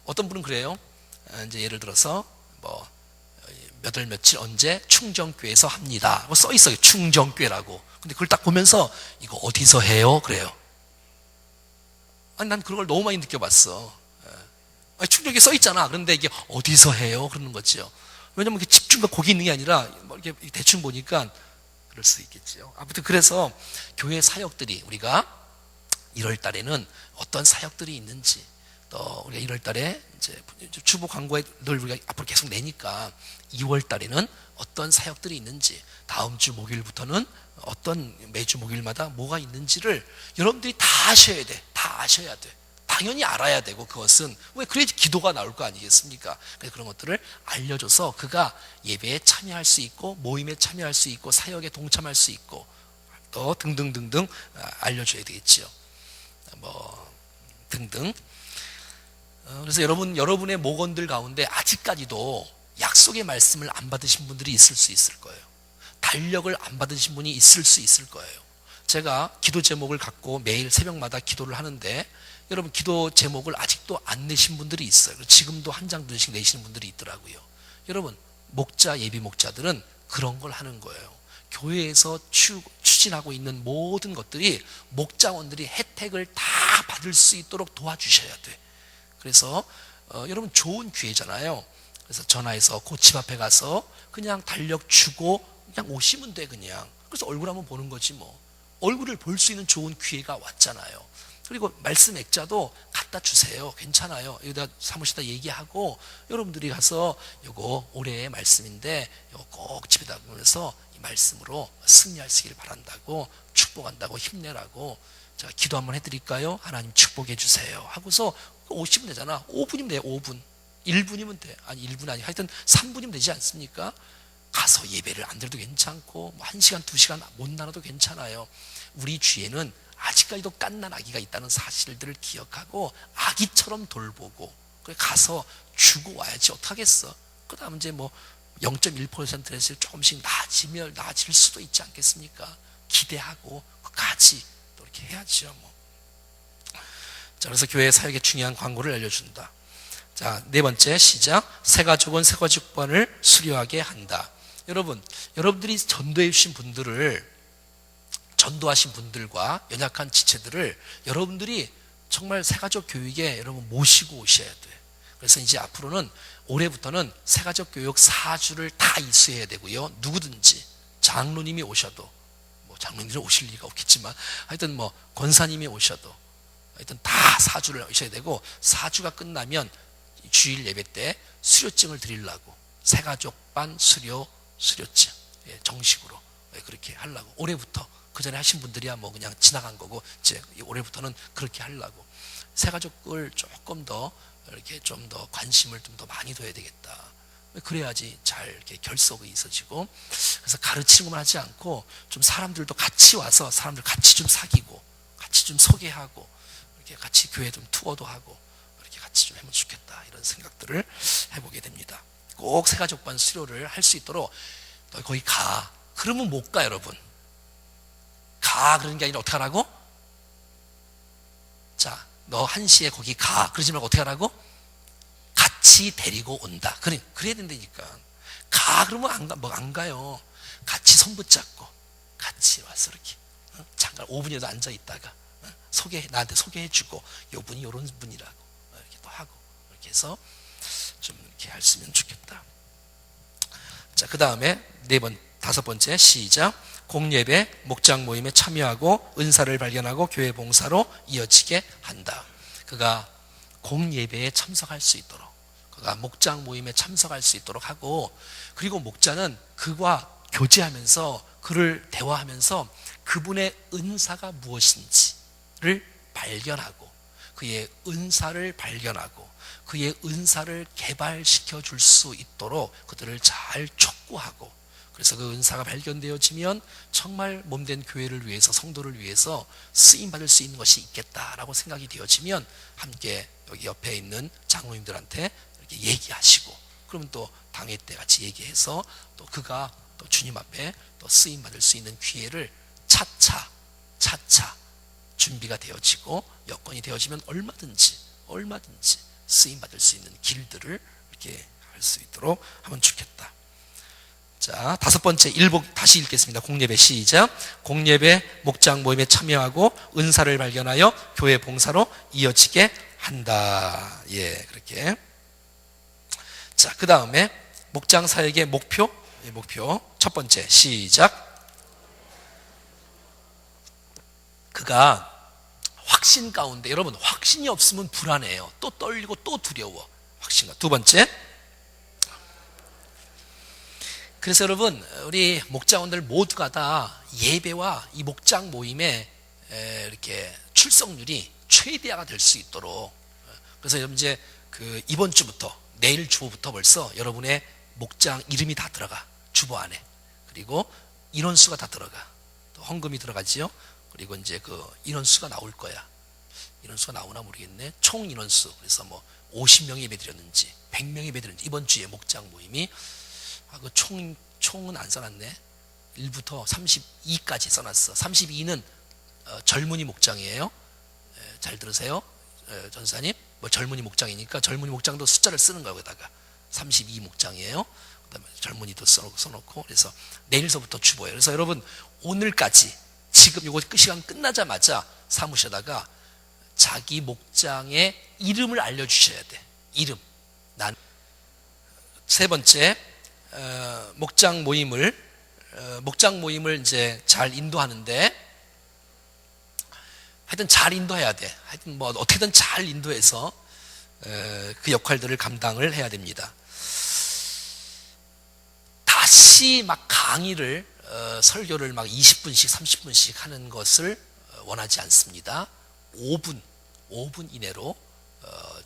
어떤 분은 그래요. 이제 예를 들어서 뭐 몇 월 며칠 언제 충정교회에서 합니다 하고 써 있어요. 충정교회라고. 근데 그걸 딱 보면서 이거 어디서 해요? 그래요. 아니, 난 그런 걸 너무 많이 느껴봤어. 아니, 충격이 써 있잖아. 그런데 이게 어디서 해요? 그러는 거죠. 왜냐면 집중과 거기 있는 게 아니라 뭐 이렇게 대충 보니까 그럴 수 있겠지요. 아무튼 그래서 교회 사역들이 우리가 1월 달에는 어떤 사역들이 있는지, 또 우리가 1월 달에 이제 주보 광고에 늘 우리가 앞으로 계속 내니까 2월 달에는 어떤 사역들이 있는지, 다음 주 목요일부터는 어떤 매주 목요일마다 뭐가 있는지를 여러분들이 다 아셔야 돼. 다 아셔야 돼. 당연히 알아야 되고, 그것은 왜 그래야지 기도가 나올 거 아니겠습니까? 그래서 그런 것들을 알려줘서 그가 예배에 참여할 수 있고, 모임에 참여할 수 있고, 사역에 동참할 수 있고, 또 등등등등 알려줘야 되겠지요. 뭐 등등. 그래서 여러분의 목원들 가운데 아직까지도 약속의 말씀을 안 받으신 분들이 있을 수 있을 거예요. 달력을 안 받으신 분이 있을 수 있을 거예요. 제가 기도 제목을 갖고 매일 새벽마다 기도를 하는데, 여러분 기도 제목을 아직도 안 내신 분들이 있어요. 지금도 한 장 두 장씩 내시는 분들이 있더라고요. 여러분 목자, 예비 목자들은 그런 걸 하는 거예요. 교회에서 추진하고 있는 모든 것들이 목자원들이 혜택을 다 받을 수 있도록 도와주셔야 돼. 그래서 여러분 좋은 기회잖아요. 그래서 전화해서 그 집 앞에 가서 그냥 달력 주고 그냥 오시면 돼. 그냥 그래서 얼굴 한번 보는 거지 뭐. 얼굴을 볼 수 있는 좋은 기회가 왔잖아요. 그리고 말씀 액자도 갖다 주세요. 괜찮아요. 여기다 사무실에다 얘기하고 여러분들이 가서 요거 올해의 말씀인데 요거 꼭 집에다 보면서 이 말씀으로 승리하시길 바란다고, 축복한다고, 힘내라고, 제가 기도 한번 해드릴까요? 하나님 축복해 주세요 하고서 오시면 되잖아. 5분이면 돼요. 5분 1분이면 돼. 아니 1분 아니 하여튼 3분이면 되지 않습니까? 가서 예배를 안 드려도 괜찮고, 뭐 1시간 2시간 못 나눠도 괜찮아요. 우리 주위에는 아직까지도 갓난 아기가 있다는 사실들을 기억하고 아기처럼 돌보고, 그래 가서 주고 와야지 어떡하겠어. 그 다음 이제 뭐 0.1%에서 조금씩 나아질 수도 있지 않겠습니까? 기대하고 같이 또 이렇게 해야죠 뭐. 자, 그래서 교회 사역의 중요한 광고를 알려준다. 자, 네 번째 시작. 새가족은 새가족관을 수료하게 한다. 여러분들이 전도해 주신 분들을, 전도하신 분들과 연약한 지체들을 여러분들이 정말 새가족 교육에 여러분 모시고 오셔야 돼. 그래서 이제 앞으로는 올해부터는 새가족 교육 4주를 다 이수해야 되고요. 누구든지 장로님이 오셔도, 뭐 장로님들이 오실 리가 없겠지만 하여튼 뭐 권사님이 오셔도 하여튼 다 4주를 하셔야 되고, 4주가 끝나면 주일 예배 때 수료증을 드리려고 새가족반 수료증 정식으로 그렇게 하려고 올해부터. 그 전에 하신 분들이야 뭐 그냥 지나간 거고, 이제 올해부터는 그렇게 하려고. 새가족을 조금 더 이렇게 좀 더 관심을 좀 더 많이 둬야 되겠다. 그래야지 잘 이렇게 결속이 있어지고, 그래서 가르치는 것만 하지 않고 좀 사람들도 같이 와서 사람들 같이 좀 사귀고, 같이 좀 소개하고, 이렇게 같이 교회 좀 투어도 하고, 이렇게 같이 좀 하면 좋겠다, 이런 생각들을 해보게 됩니다. 꼭 새가족반 수료를 할 수 있도록 너 거기 가. 그러면 못 가 여러분. 가 그러는 게 아니라 어떻게 하라고? 자, 너 1시에 거기 가. 그러지 말고 어떻게 하라고? 같이 데리고 온다. 그래야 된다니까. 가 그러면 안 가요. 같이 손 붙잡고 같이 와서 이렇게 잠깐 5분이라도 앉아 있다가 나한테 소개해주고, 요 분이 요런 분이라고 이렇게 또 하고, 이렇게 해서 좀 이렇게 했으면 좋겠다. 자, 그 다음에 5번째 시작. 공예배, 목장 모임에 참여하고 은사를 발견하고 교회 봉사로 이어지게 한다. 그가 공예배에 참석할 수 있도록, 그가 목장 모임에 참석할 수 있도록 하고, 그리고 목자는 그와 교제하면서 그를 대화하면서 그분의 은사가 무엇인지를 발견하고, 그의 은사를 발견하고 그의 은사를 개발시켜 줄 수 있도록 그들을 잘 촉구하고, 그래서 그 은사가 발견되어지면 정말 몸된 교회를 위해서, 성도를 위해서 쓰임받을 수 있는 것이 있겠다라고 생각이 되어지면 함께 여기 옆에 있는 장로님들한테 이렇게 얘기하시고, 그러면 또 당회 때 같이 얘기해서 또 그가 또 주님 앞에 또 쓰임받을 수 있는 기회를 차차 준비가 되어지고 여건이 되어지면 얼마든지 쓰임받을 수 있는 길들을 이렇게 할 수 있도록 하면 좋겠다. 자, 5번째 일복 다시 읽겠습니다. 공예배 시작. 공예배 목장 모임에 참여하고 은사를 발견하여 교회 봉사로 이어지게 한다. 예, 그렇게. 자, 그 다음에 목장 사역의 목표. 목표 첫 번째 시작. 그가 확신 가운데, 여러분 확신이 없으면 불안해요. 또 떨리고 또 두려워. 확신과. 두 번째, 그래서 여러분 우리 목장원들 모두가 다 예배와 이 목장 모임에 이렇게 출석률이 최대화가 될 수 있도록, 그래서 여러분 이제 그 이번 주부터, 내일 주부터 벌써 여러분의 목장 이름이 다 들어가, 주보 안에. 그리고 인원수가 다 들어가, 또 헌금이 들어가지요. 그리고 이제 그 인원수가 나올 거야. 인원수가 나오나 모르겠네. 총 인원수, 그래서 뭐 50명이 예배드렸는지 100명이 예배드렸는지, 이번 주에 목장 모임이 그 총은 안 써놨네. 1부터 32까지 써놨어. 32는 젊은이 목장이에요. 잘 들으세요, 전사님. 뭐 젊은이 목장이니까 젊은이 목장도 숫자를 쓰는 거예요. 거기다가 32 목장이에요. 그다음에 젊은이도 써놓고. 그래서 내일서부터 주보예요. 그래서 여러분 오늘까지, 지금 이거 시간 끝나자마자 사무실에다가 자기 목장의 이름을 알려주셔야 돼. 이름. 세 번째, 목장 모임을 이제 잘 인도하는데, 하여튼 잘 인도해야 돼. 하여튼 뭐 어떻게든 잘 인도해서 그 역할들을 감당을 해야 됩니다. 다시 막 강의를 설교를 막 20분씩 30분씩 하는 것을 원하지 않습니다. 5분 이내로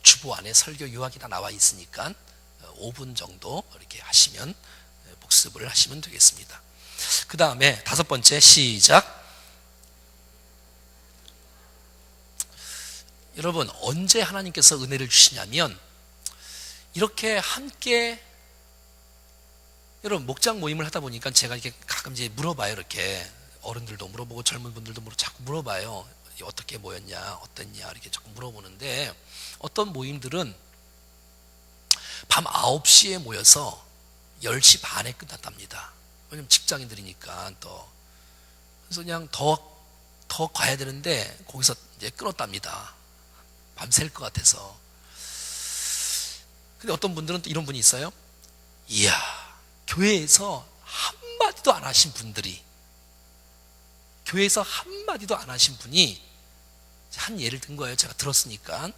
주보 안에 설교 요약이 다 나와 있으니까 5분 정도 이렇게 하시면, 복습을 하시면 되겠습니다. 그 다음에 다섯 번째 시작. 여러분 언제 하나님께서 은혜를 주시냐면, 이렇게 함께, 여러분 목장 모임을 하다 보니까 제가 이렇게 가끔 이제 물어봐요. 이렇게 어른들도 물어보고 젊은 분들도 자꾸 물어봐요. 어떻게 모였냐, 어땠냐, 이렇게 자꾸 물어보는데, 어떤 모임들은 밤 9시에 모여서 10시 반에 끝났답니다. 왜냐면 직장인들이니까. 또 그래서 그냥 더 가야 되는데 거기서 이제 끊었답니다. 밤샐 것 같아서. 근데 어떤 분들은 또 이런 분이 있어요. 이야, 교회에서 한마디도 안 하신 분이 한 예를 든 거예요. 제가 들었으니까.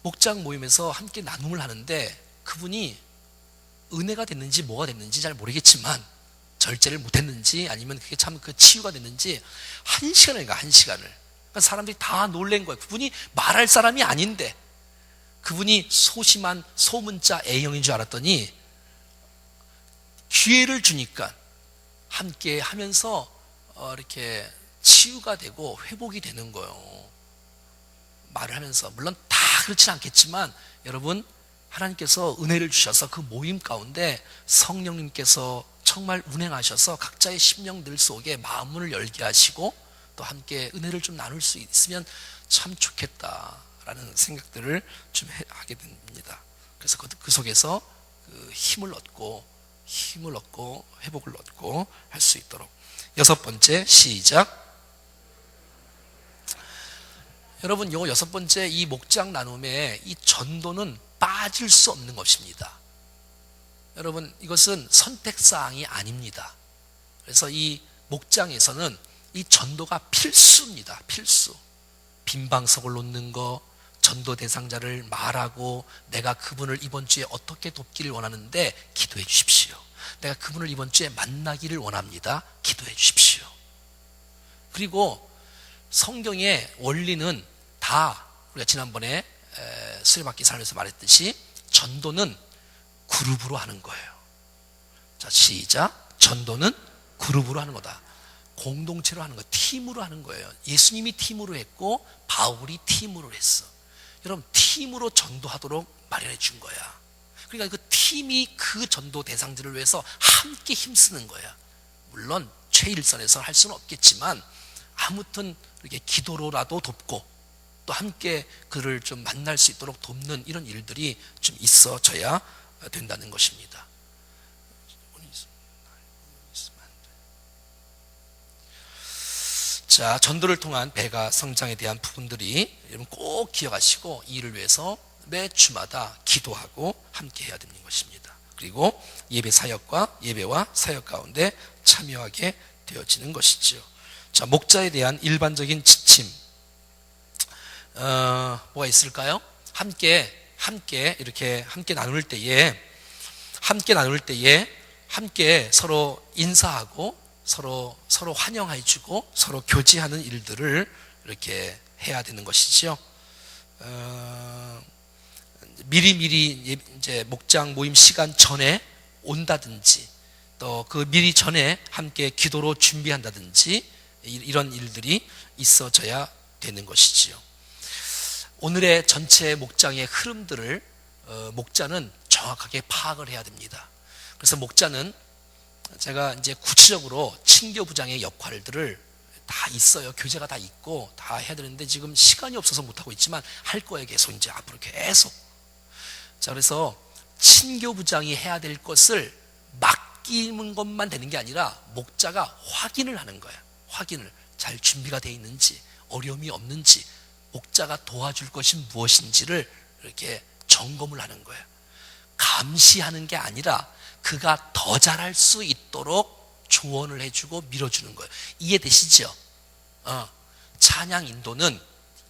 목장 모임에서 함께 나눔을 하는데 그분이 은혜가 됐는지 뭐가 됐는지 잘 모르겠지만, 절제를 못했는지 아니면 그게 참 그 치유가 됐는지, 1시간을 가, 1시간을. 그러니까 사람들이 다 놀란 거예요. 그분이 말할 사람이 아닌데, 그분이 소심한 소문자 A형인 줄 알았더니 기회를 주니까 함께 하면서 이렇게 치유가 되고 회복이 되는 거예요. 말을 하면서. 물론 다 그렇진 않겠지만, 여러분 하나님께서 은혜를 주셔서 그 모임 가운데 성령님께서 정말 운행하셔서 각자의 심령들 속에 마음을 열게 하시고, 또 함께 은혜를 좀 나눌 수 있으면 참 좋겠다라는 생각들을 좀 하게 됩니다. 그래서 그 속에서 그 힘을 얻고 회복을 얻고 할 수 있도록. 여섯 번째 시작. 여러분 요 여섯 번째, 이 목장 나눔에 이 전도는 빠질 수 없는 것입니다. 여러분 이것은 선택사항이 아닙니다. 그래서 이 목장에서는 이 전도가 필수입니다. 필수. 빈방석을 놓는 거, 전도 대상자를 말하고, 내가 그분을 이번 주에 어떻게 돕기를 원하는데 기도해 주십시오. 내가 그분을 이번 주에 만나기를 원합니다. 기도해 주십시오. 그리고 성경의 원리는 다 우리가 지난번에 수레바퀴 살면서 말했듯이 전도는 그룹으로 하는 거예요. 자, 시작. 전도는 그룹으로 하는 거다. 공동체로 하는 거, 팀으로 하는 거예요. 예수님이 팀으로 했고 바울이 팀으로 했어. 여러분 팀으로 전도하도록 마련해 준 거야. 그러니까 그 팀이 그 전도 대상들을 위해서 함께 힘쓰는 거야. 물론 최일선에서 할 수는 없겠지만, 아무튼 이렇게 기도로라도 돕고, 또 함께 그를 좀 만날 수 있도록 돕는 이런 일들이 좀 있어져야 된다는 것입니다. 자, 전도를 통한 배가 성장에 대한 부분들이 여러분 꼭 기억하시고 이 일을 위해서 매 주마다 기도하고 함께 해야 되는 것입니다. 그리고 예배 사역과 예배와 사역 가운데 참여하게 되어지는 것이죠. 자, 목자에 대한 일반적인 지침 뭐가 있을까요? 함께 이렇게 함께 나눌 때에 함께 서로 인사하고 서로 환영해주고 서로 교제하는 일들을 이렇게 해야 되는 것이죠. 미리 이제 목장 모임 시간 전에 온다든지 또 그 미리 전에 함께 기도로 준비한다든지 이런 일들이 있어져야 되는 것이지요. 오늘의 전체 목장의 흐름들을 목자는 정확하게 파악을 해야 됩니다. 그래서 목자는 제가 이제 구체적으로 친교부장의 역할들을 다 있어요. 교재가 다 있고 다 해야 되는데 지금 시간이 없어서 못하고 있지만 할 거예요. 계속 이제 앞으로 계속. 자, 그래서 친교부장이 해야 될 것을 맡기는 것만 되는 게 아니라 목자가 확인을 하는 거야. 확인을 잘 준비가 되어 있는지 어려움이 없는지 목자가 도와줄 것이 무엇인지를 이렇게 점검을 하는 거예요. 감시하는 게 아니라 그가 더 잘할 수 있도록 조언을 해주고 밀어주는 거예요. 이해되시죠? 찬양 인도는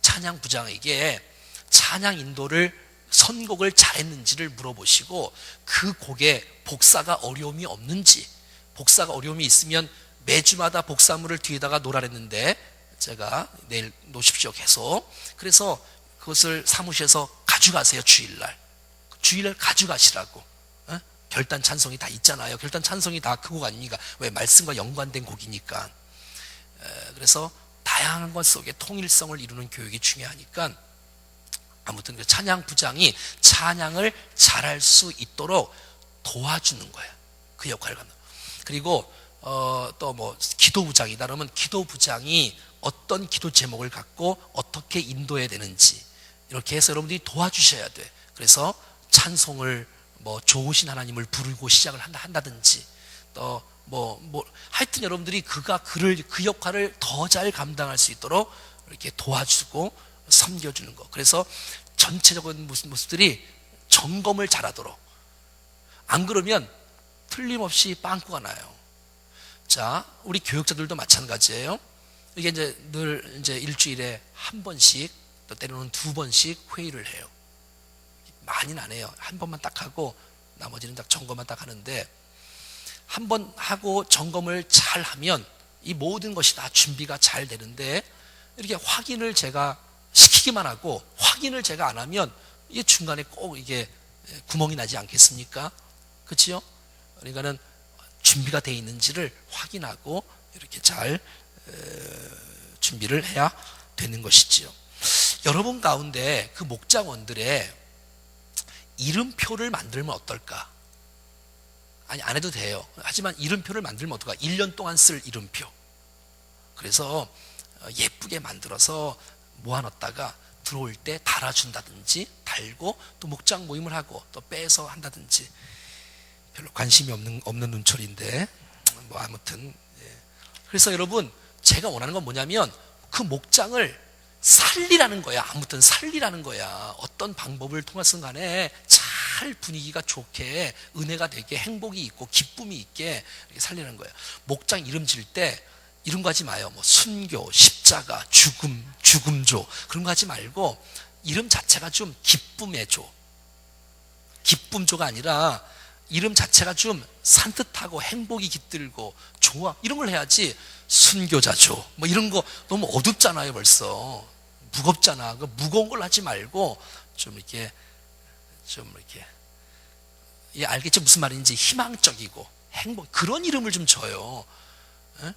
찬양 부장에게 찬양 인도를 선곡을 잘했는지를 물어보시고 그 곡에 복사가 어려움이 없는지, 복사가 어려움이 있으면 매주마다 복사물을 뒤에다가 놓으라랬는데 제가 내일 놓으십시오 계속. 그래서 그것을 사무실에서 가져가세요. 주일날 가져가시라고. 결단 찬송이 다 있잖아요. 결단 찬송이 다 그 곡 아닙니까? 왜? 말씀과 연관된 곡이니까. 그래서 다양한 것 속에 통일성을 이루는 교육이 중요하니까 아무튼 그 찬양 부장이 찬양을 잘할 수 있도록 도와주는 거예요. 그 역할을 합니다. 그리고 또 뭐 기도부장이다 그러면 기도부장이 어떤 기도 제목을 갖고 어떻게 인도해야 되는지 이렇게 해서 여러분들이 도와주셔야 돼. 그래서 찬송을 뭐 좋으신 하나님을 부르고 시작을 한다든지 또 하여튼 여러분들이 그 역할을 더 잘 감당할 수 있도록 이렇게 도와주고 섬겨주는 거. 그래서 전체적인 모습들이 점검을 잘하도록. 안 그러면 틀림없이 빵꾸가 나요. 자, 우리 교육자들도 마찬가지예요. 이게 이제 늘 이제 일주일에 한 번씩 또 때로는 두 번씩 회의를 해요. 많이는 안 해요. 한 번만 딱 하고 나머지는 딱 점검만 딱 하는데 한 번 하고 점검을 잘 하면 이 모든 것이 다 준비가 잘 되는데 이렇게 확인을 제가 시키기만 하고 확인을 제가 안 하면 이게 중간에 꼭 이게 구멍이 나지 않겠습니까? 그렇죠? 그러니까는 준비가 되어 있는지를 확인하고 이렇게 잘 준비를 해야 되는 것이지요. 여러분 가운데 그 목장원들의 이름표를 만들면 어떨까? 아니, 안 해도 돼요. 하지만 이름표를 만들면 어떨까? 1년 동안 쓸 이름표. 그래서 예쁘게 만들어서 모아놨다가 들어올 때 달아준다든지 달고 또 목장 모임을 하고 또 빼서 한다든지. 별로 관심이 없는 눈초리인데 뭐 아무튼 그래서 여러분 제가 원하는 건 뭐냐면 그 목장을 살리라는 거야. 아무튼 살리라는 거야. 어떤 방법을 통해서든 간에 잘 분위기가 좋게 은혜가 되게 행복이 있고 기쁨이 있게 이렇게 살리는 거예요. 목장 이름 지을 때 이런 거 하지 마요. 뭐 순교, 십자가, 죽음조 그런 거 하지 말고 이름 자체가 좀 기쁨의 조. 기쁨조가 아니라 이름 자체가 좀 산뜻하고 행복이 깃들고 좋아 이런 걸 해야지. 순교자조 뭐 이런 거 너무 어둡잖아요. 벌써 무겁잖아. 그 무거운 걸 하지 말고 좀 이렇게 예, 알겠죠? 무슨 말인지 희망적이고 행복 그런 이름을 좀 줘요. 에?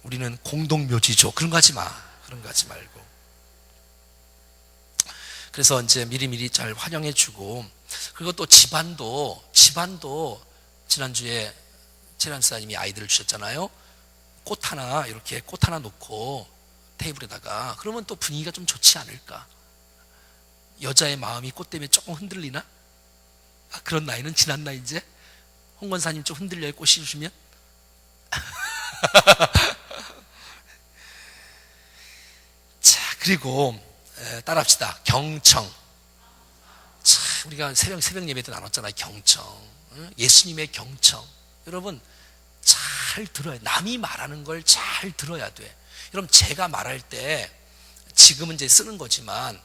우리는 공동묘지조 그런 거 하지 마. 그런 거 하지 말고. 그래서 이제 미리미리 잘 환영해주고 그리고 또 집안도 지난주에 최란사님이 아이들을 주셨잖아요. 꽃 하나 놓고 테이블에다가 그러면 또 분위기가 좀 좋지 않을까? 여자의 마음이 꽃 때문에 조금 흔들리나? 그런 나이는 지났나 이제? 홍 권사님 좀 흔들려요 꽃이 주시면? 자, 그리고 따라합시다. 경청. 참, 우리가 새벽 예배 때 나눴잖아요. 경청. 예수님의 경청. 여러분 잘 들어야, 남이 말하는 걸 잘 들어야 돼. 여러분 제가 말할 때 지금은 이제 쓰는 거지만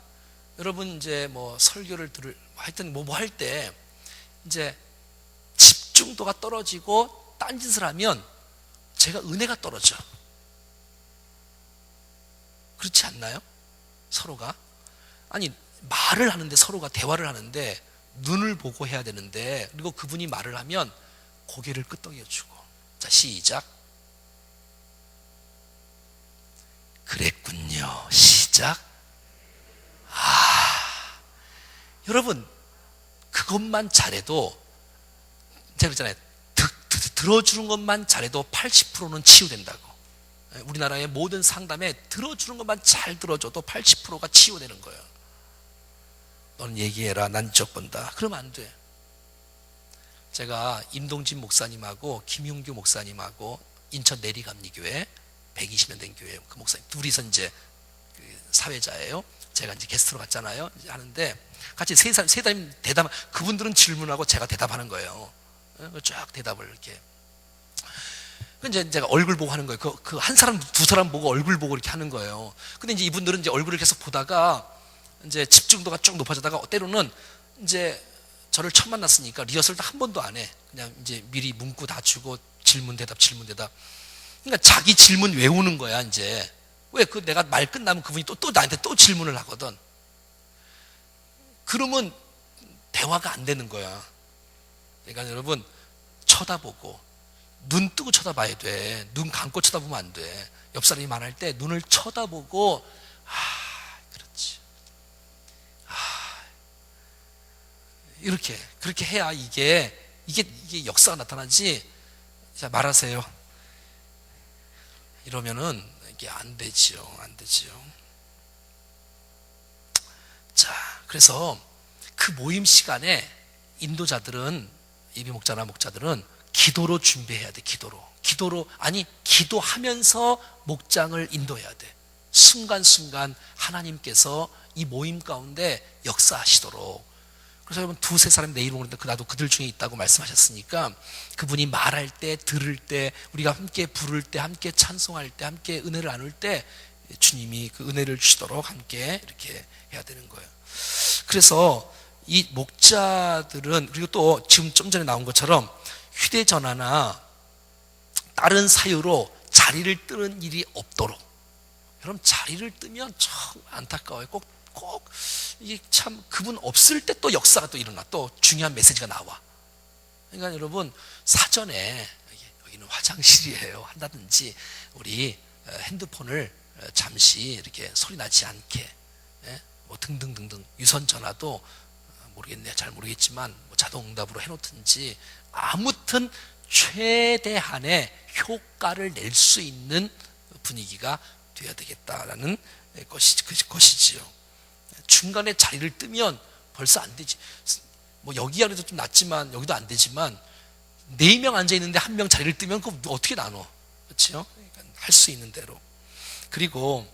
여러분 이제 뭐 설교를 하여튼 뭐 할 때 이제 집중도가 떨어지고 딴짓을 하면 제가 은혜가 떨어져. 그렇지 않나요? 서로가. 아니 말을 하는데, 서로가 대화를 하는데 눈을 보고 해야 되는데, 그리고 그분이 말을 하면 고개를 끄덕여주고. 자, 시작. 그랬군요. 시작. 여러분 그것만 잘해도, 제가 그랬잖아요. 들어주는 것만 잘해도 80%는 치유된다고. 우리나라의 모든 상담에 들어주는 것만 잘 들어줘도 80%가 치유되는 거예요. 너는 얘기해라, 난 적 본다. 그러면 안 돼. 제가 임동진 목사님하고 김용규 목사님하고 인천 내리감리교회 120년 된 교회 그 목사님 둘이서 이제 그 사회자예요. 제가 이제 게스트로 갔잖아요. 이제 하는데 같이 세 사람 대답, 그분들은 질문하고 제가 대답하는 거예요. 쫙 대답을 이렇게. 이제 제가 얼굴 보고 하는 거예요. 그 한 사람, 두 사람 보고 얼굴 보고 이렇게 하는 거예요. 근데 이제 이분들은 이제 얼굴을 계속 보다가 이제 집중도가 쭉 높아지다가 때로는 이제 저를 처음 만났으니까 리허설도 한 번도 안 해. 그냥 이제 미리 문구 다 주고 질문 대답. 그러니까 자기 질문 외우는 거야, 이제. 왜? 내가 말 끝나면 그분이 또 나한테 또 질문을 하거든. 그러면 대화가 안 되는 거야. 그러니까 여러분, 쳐다보고, 눈 뜨고 쳐다봐야 돼. 눈 감고 쳐다보면 안 돼. 옆 사람이 말할 때 눈을 쳐다보고, 그렇지. 그렇게 해야 이게 역사가 나타나지. 자, 말하세요. 이러면은 이게 안 되지요. 자, 그래서 그 모임 시간에 인도자들은, 예비 목자들은 기도로 준비해야 돼. 기도하면서 목장을 인도해야 돼. 순간순간 하나님께서 이 모임 가운데 역사하시도록. 그래서 여러분 두세 사람 내 이름으로 그런데 나도 그들 중에 있다고 말씀하셨으니까, 그분이 말할 때, 들을 때, 우리가 함께 부를 때, 함께 찬송할 때, 함께 은혜를 나눌 때 주님이 그 은혜를 주시도록 함께 이렇게 해야 되는 거예요. 그래서 이 목자들은, 그리고 또 지금 좀 전에 나온 것처럼 휴대전화나 다른 사유로 자리를 뜨는 일이 없도록. 여러분 자리를 뜨면 참 안타까워요. 꼭 이게 참 그분 없을 때 또 역사가 또 일어나, 또 중요한 메시지가 나와. 그러니까 여러분 사전에 여기는 화장실이에요 한다든지, 우리 핸드폰을 잠시 이렇게 소리 나지 않게, 뭐 등등등등, 유선 전화도 잘 모르겠지만 뭐 자동응답으로 해놓든지, 아무튼 최대한의 효과를 낼 수 있는 분위기가 되어야 되겠다라는 것이지요. 중간에 자리를 뜨면 벌써 안 되지. 뭐 여기 안에도 좀 낫지만 여기도 안 되지만 4명 앉아 있는데 1명 자리를 뜨면 그거 어떻게 나눠? 그렇죠? 그러니까 할 수 있는 대로. 그리고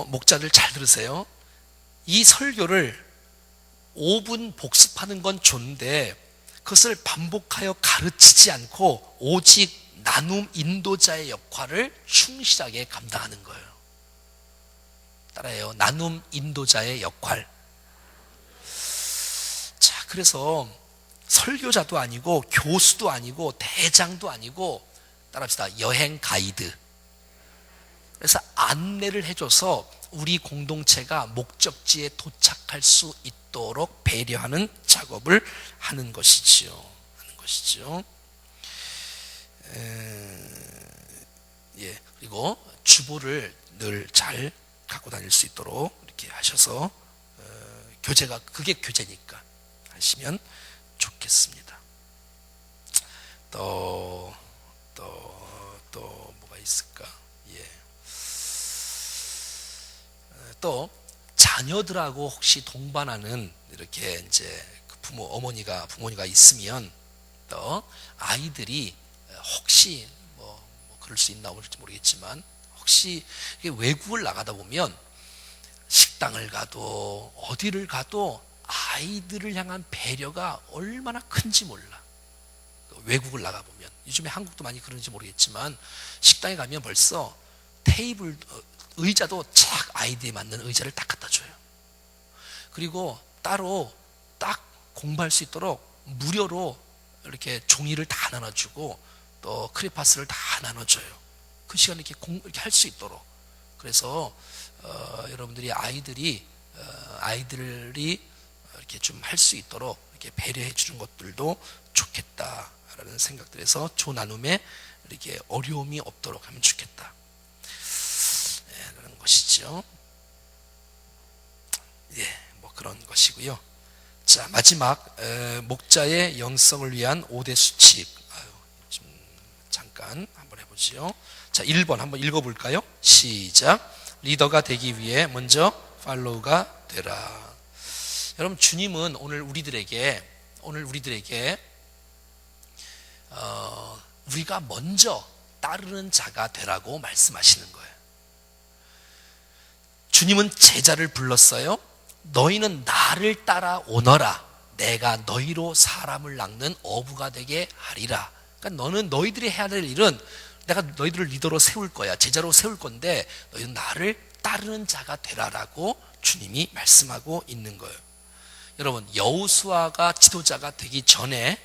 목자들 잘 들으세요. 이 설교를 5분 복습하는 건 좋은데 그것을 반복하여 가르치지 않고 오직 나눔 인도자의 역할을 충실하게 감당하는 거예요. 따라해요. 나눔 인도자의 역할. 자, 그래서 설교자도 아니고 교수도 아니고 대장도 아니고, 따라합시다. 여행 가이드. 그래서 안내를 해줘서 우리 공동체가 목적지에 도착할 수 있도록 배려하는 작업을 하는 것이지요. 그리고 주보를 늘 잘 갖고 다닐 수 있도록 이렇게 하셔서 그게 교제니까 하시면 좋겠습니다. 또 뭐가 있을까? 또 자녀들하고 혹시 동반하는 이렇게 이제 부모니가 있으면, 또 아이들이 혹시 그럴 수 있나 모르겠지만 혹시 외국을 나가다 보면 식당을 가도 어디를 가도 아이들을 향한 배려가 얼마나 큰지 몰라. 외국을 나가보면 요즘에 한국도 많이 그런지 모르겠지만 식당에 가면 벌써 테이블 의자도 쫙 아이들에 맞는 의자를 딱 갖다 줘요. 그리고 따로 딱 공부할 수 있도록 무료로 이렇게 종이를 다 나눠주고 또 크레파스를 다 나눠줘요. 그 시간에 이렇게 할 수 있도록. 그래서 여러분들이 아이들이 이렇게 좀 할 수 있도록 이렇게 배려해 주는 것들도 좋겠다라는 생각들에서 조 나눔에 이렇게 어려움이 없도록 하면 좋겠다. 라는 것이죠. 그런 것이고요. 자, 마지막 목자의 영성을 위한 5대 수칙. 좀 잠깐 한번 해보죠. 자, 1번 한번 읽어볼까요? 시작. 리더가 되기 위해 먼저 팔로우가 되라. 여러분, 주님은 오늘 우리들에게 우리가 먼저 따르는 자가 되라고 말씀하시는 거예요. 주님은 제자를 불렀어요. 너희는 나를 따라오너라. 내가 너희로 사람을 낚는 어부가 되게 하리라. 그러니까 너희들이 해야 될 일은 내가 너희들을 리더로 세울 거야. 제자로 세울 건데 너희는 나를 따르는 자가 되라라고 주님이 말씀하고 있는 거예요. 여러분, 여호수아가 지도자가 되기 전에의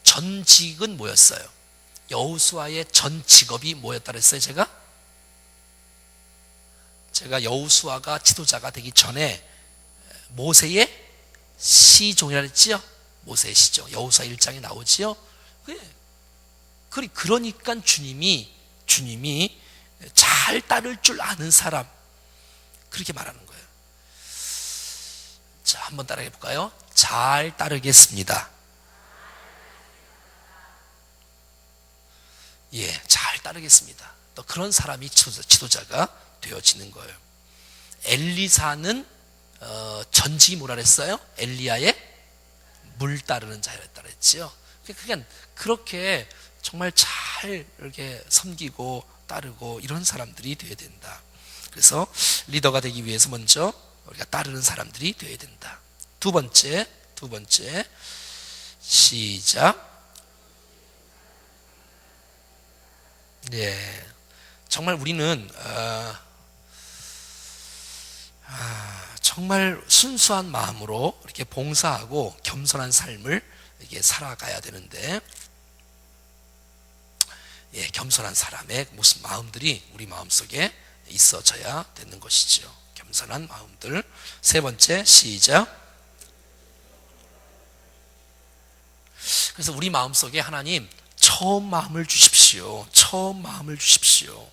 전직은 뭐였어요? 여호수아의 전 직업이 뭐였다 그랬어요? 제가 여호수아가 지도자가 되기 전에 모세의 시종이라 그랬지요? 모세의 시종. 여호수아 1장에 나오지요? 그러니까 주님이 잘 따를 줄 아는 사람, 그렇게 말하는 거예요. 자, 한번 따라해 볼까요? 잘 따르겠습니다. 잘 따르겠습니다. 또 그런 사람이 지도자가 되어지는 거예요. 엘리사는 전직이 뭐라 그랬어요? 엘리야의 물 따르는 자였다 그랬지요. 그러니까 그렇게 정말 잘 이렇게 섬기고 따르고 이런 사람들이 되어야 된다. 그래서 리더가 되기 위해서 먼저 우리가 따르는 사람들이 되어야 된다. 두 번째 시작. 정말 우리는 정말 순수한 마음으로 이렇게 봉사하고 겸손한 삶을 이렇게 살아가야 되는데, 겸손한 사람의 무슨 마음들이 우리 마음속에 있어져야 되는 것이죠. 겸손한 마음들. 세 번째 시작. 그래서 우리 마음속에 하나님 처음 마음을 주십시오. 처음 마음을 주십시오.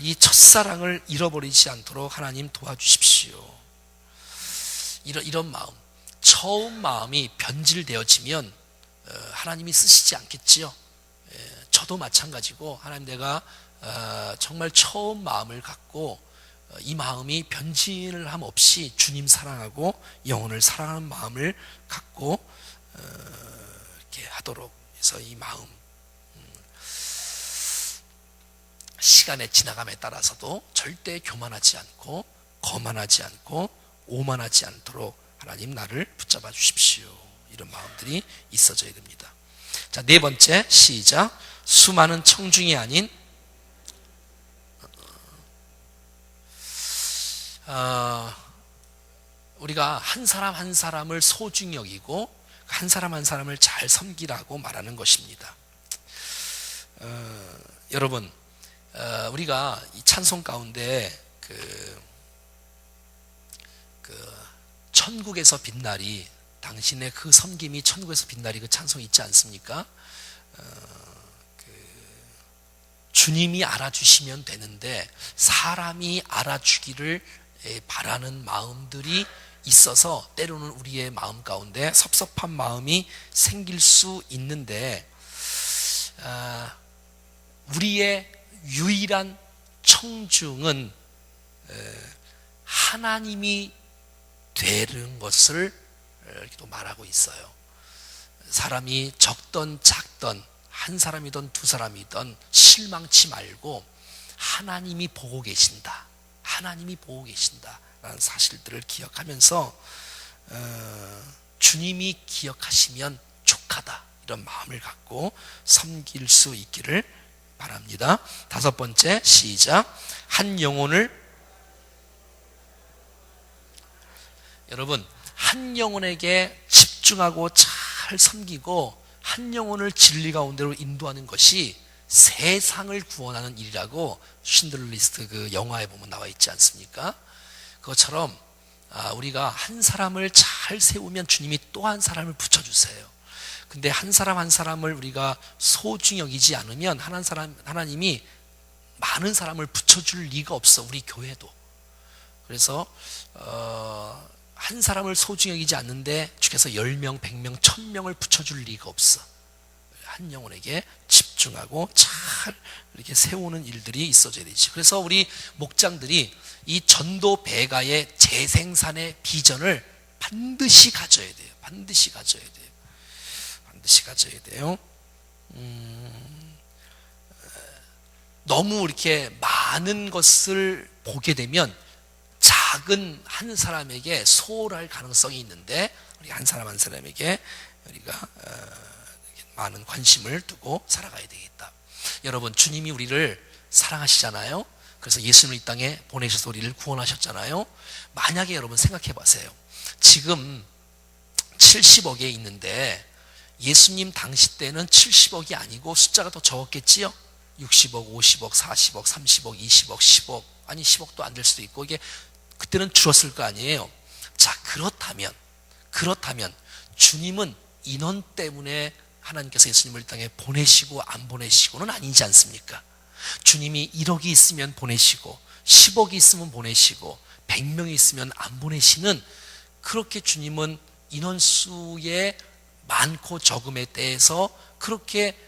이 첫사랑을 잃어버리지 않도록 하나님 도와주십시오. 이런 마음, 처음 마음이 변질되어지면 하나님이 쓰시지 않겠지요. 저도 마찬가지고 하나님, 내가 정말 처음 마음을 갖고 이 마음이 변질함 없이 주님 사랑하고 영혼을 사랑하는 마음을 갖고 이렇게 하도록 해서 이 마음, 시간의 지나감에 따라서도 절대 교만하지 않고 거만하지 않고 오만하지 않도록 하나님 나를 붙잡아 주십시오. 이런 마음들이 있어져야 됩니다. 자, 네 번째 시작. 수많은 청중이 아닌 우리가 한 사람 한 사람을 소중히 여기고 한 사람 한 사람을 잘 섬기라고 말하는 것입니다. 여러분, 우리가 이 찬송 가운데 천국에서 빛나리, 당신의 그 섬김이 천국에서 빛나리, 그 찬송 있지 않습니까? 주님이 알아주시면 되는데 사람이 알아주기를 바라는 마음들이 있어서 때로는 우리의 마음 가운데 섭섭한 마음이 생길 수 있는데, 우리의 유일한 청중은 하나님이 되는 것을 이렇게 또 말하고 있어요. 사람이 적던 작던 한 사람이든 두 사람이든 실망치 말고 하나님이 보고 계신다. 하나님이 보고 계신다라는 사실들을 기억하면서 주님이 기억하시면 족하다. 이런 마음을 갖고 섬길 수 있기를 바랍니다. 다섯 번째, 시작. 한 영혼을, 여러분, 한 영혼에게 집중하고 잘 섬기고 한 영혼을 진리 가운데로 인도하는 것이 세상을 구원하는 일이라고 쉰들리스트 그 영화에 보면 나와 있지 않습니까? 그것처럼 우리가 한 사람을 잘 세우면 주님이 또 한 사람을 붙여주세요. 근데 한 사람 한 사람을 우리가 소중히 여기지 않으면 하나님이 많은 사람을 붙여줄 리가 없어. 우리 교회도. 그래서 한 사람을 소중히 여기지 않는데 주께서 10명, 100명, 1000명을 붙여줄 리가 없어. 한 영혼에게 집중하고 잘 이렇게 세우는 일들이 있어져야 되지. 그래서 우리 목장들이 이 전도 배가의 재생산의 비전을 반드시 가져야 돼요. 반드시 가져야 돼요. 반드시 가져야 돼요. 너무 이렇게 많은 것을 보게 되면 작은 한 사람에게 소홀할 가능성이 있는데 우리 한 사람 한 사람에게 우리가 많은 관심을 두고 살아가야 되겠다. 여러분, 주님이 우리를 사랑하시잖아요. 그래서 예수님을 이 땅에 보내셔서 우리를 구원하셨잖아요. 만약에 여러분 생각해 보세요. 지금 70억에 있는데 예수님 당시 때는 70억이 아니고 숫자가 더 적었겠지요. 60억, 50억, 40억, 30억, 20억, 10억, 아니 10억도 안 될 수도 있고, 이게 그때는 줄었을 거 아니에요. 자, 그렇다면 주님은 인원 때문에 하나님께서 예수님을 이 땅에 보내시고 안 보내시고는 아니지 않습니까? 주님이 1억이 있으면 보내시고 10억이 있으면 보내시고 100명이 있으면 안 보내시는, 그렇게 주님은 인원수의 많고 적음에 대해서 그렇게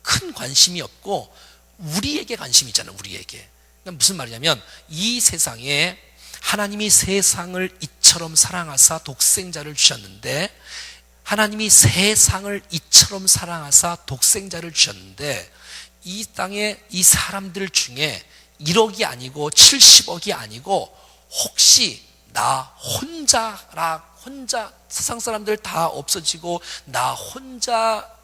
큰 관심이 없고 우리에게 관심이 있잖아요. 우리에게. 그러니까 무슨 말이냐면 이 세상에 하나님이 세상을 이처럼 사랑하사 독생자를 주셨는데, 하나님이 세상을 이처럼 사랑하사 독생자를 주셨는데 이 땅에 이 사람들 중에 1억이 아니고 70억이 아니고 혹시 나 혼자 세상 사람들 다 없어지고 나 혼자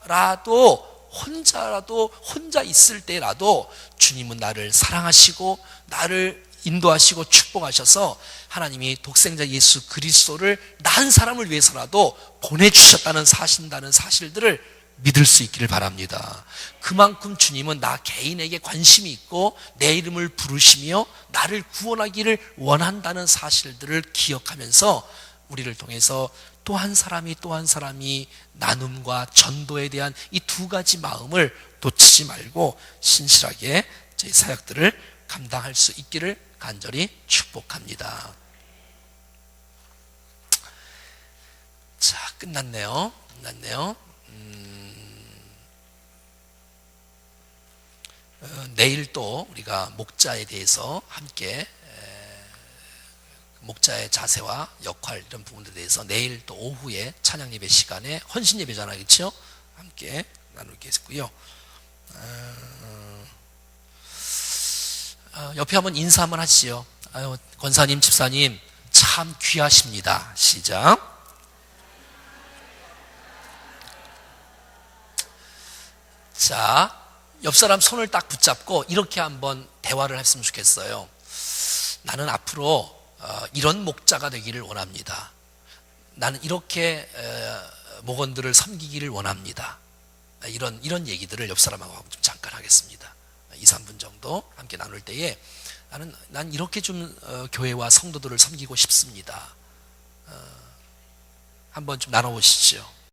있을 때라도 주님은 나를 사랑하시고 나를 인도하시고 축복하셔서 하나님이 독생자 예수 그리스도를 난 사람을 위해서라도 보내주셨다는 사실들을 믿을 수 있기를 바랍니다. 그만큼 주님은 나 개인에게 관심이 있고 내 이름을 부르시며 나를 구원하기를 원한다는 사실들을 기억하면서 우리를 통해서 또 한 사람이 나눔과 전도에 대한 이 두 가지 마음을 놓치지 말고 신실하게 저희 사역들을 감당할 수 있기를 간절히 축복합니다. 자, 끝났네요. 내일 또 우리가 목자에 대해서 함께 목자의 자세와 역할 이런 부분들에 대해서 내일 또 오후에 찬양 예배 시간에 헌신 예배잖아요, 그렇죠? 함께 나누겠고요. 옆에 한번 인사 한번 하시죠. 아유, 권사님, 집사님 참 귀하십니다. 시작. 자, 옆 사람 손을 딱 붙잡고 이렇게 한번 대화를 했으면 좋겠어요. 나는 앞으로 이런 목자가 되기를 원합니다. 나는 이렇게 목원들을 섬기기를 원합니다. 이런 얘기들을 옆 사람하고 좀 잠깐 하겠습니다. 2, 3분 정도 함께 나눌 때에 난 이렇게 좀 교회와 성도들을 섬기고 싶습니다. 한번 좀 나눠보시죠.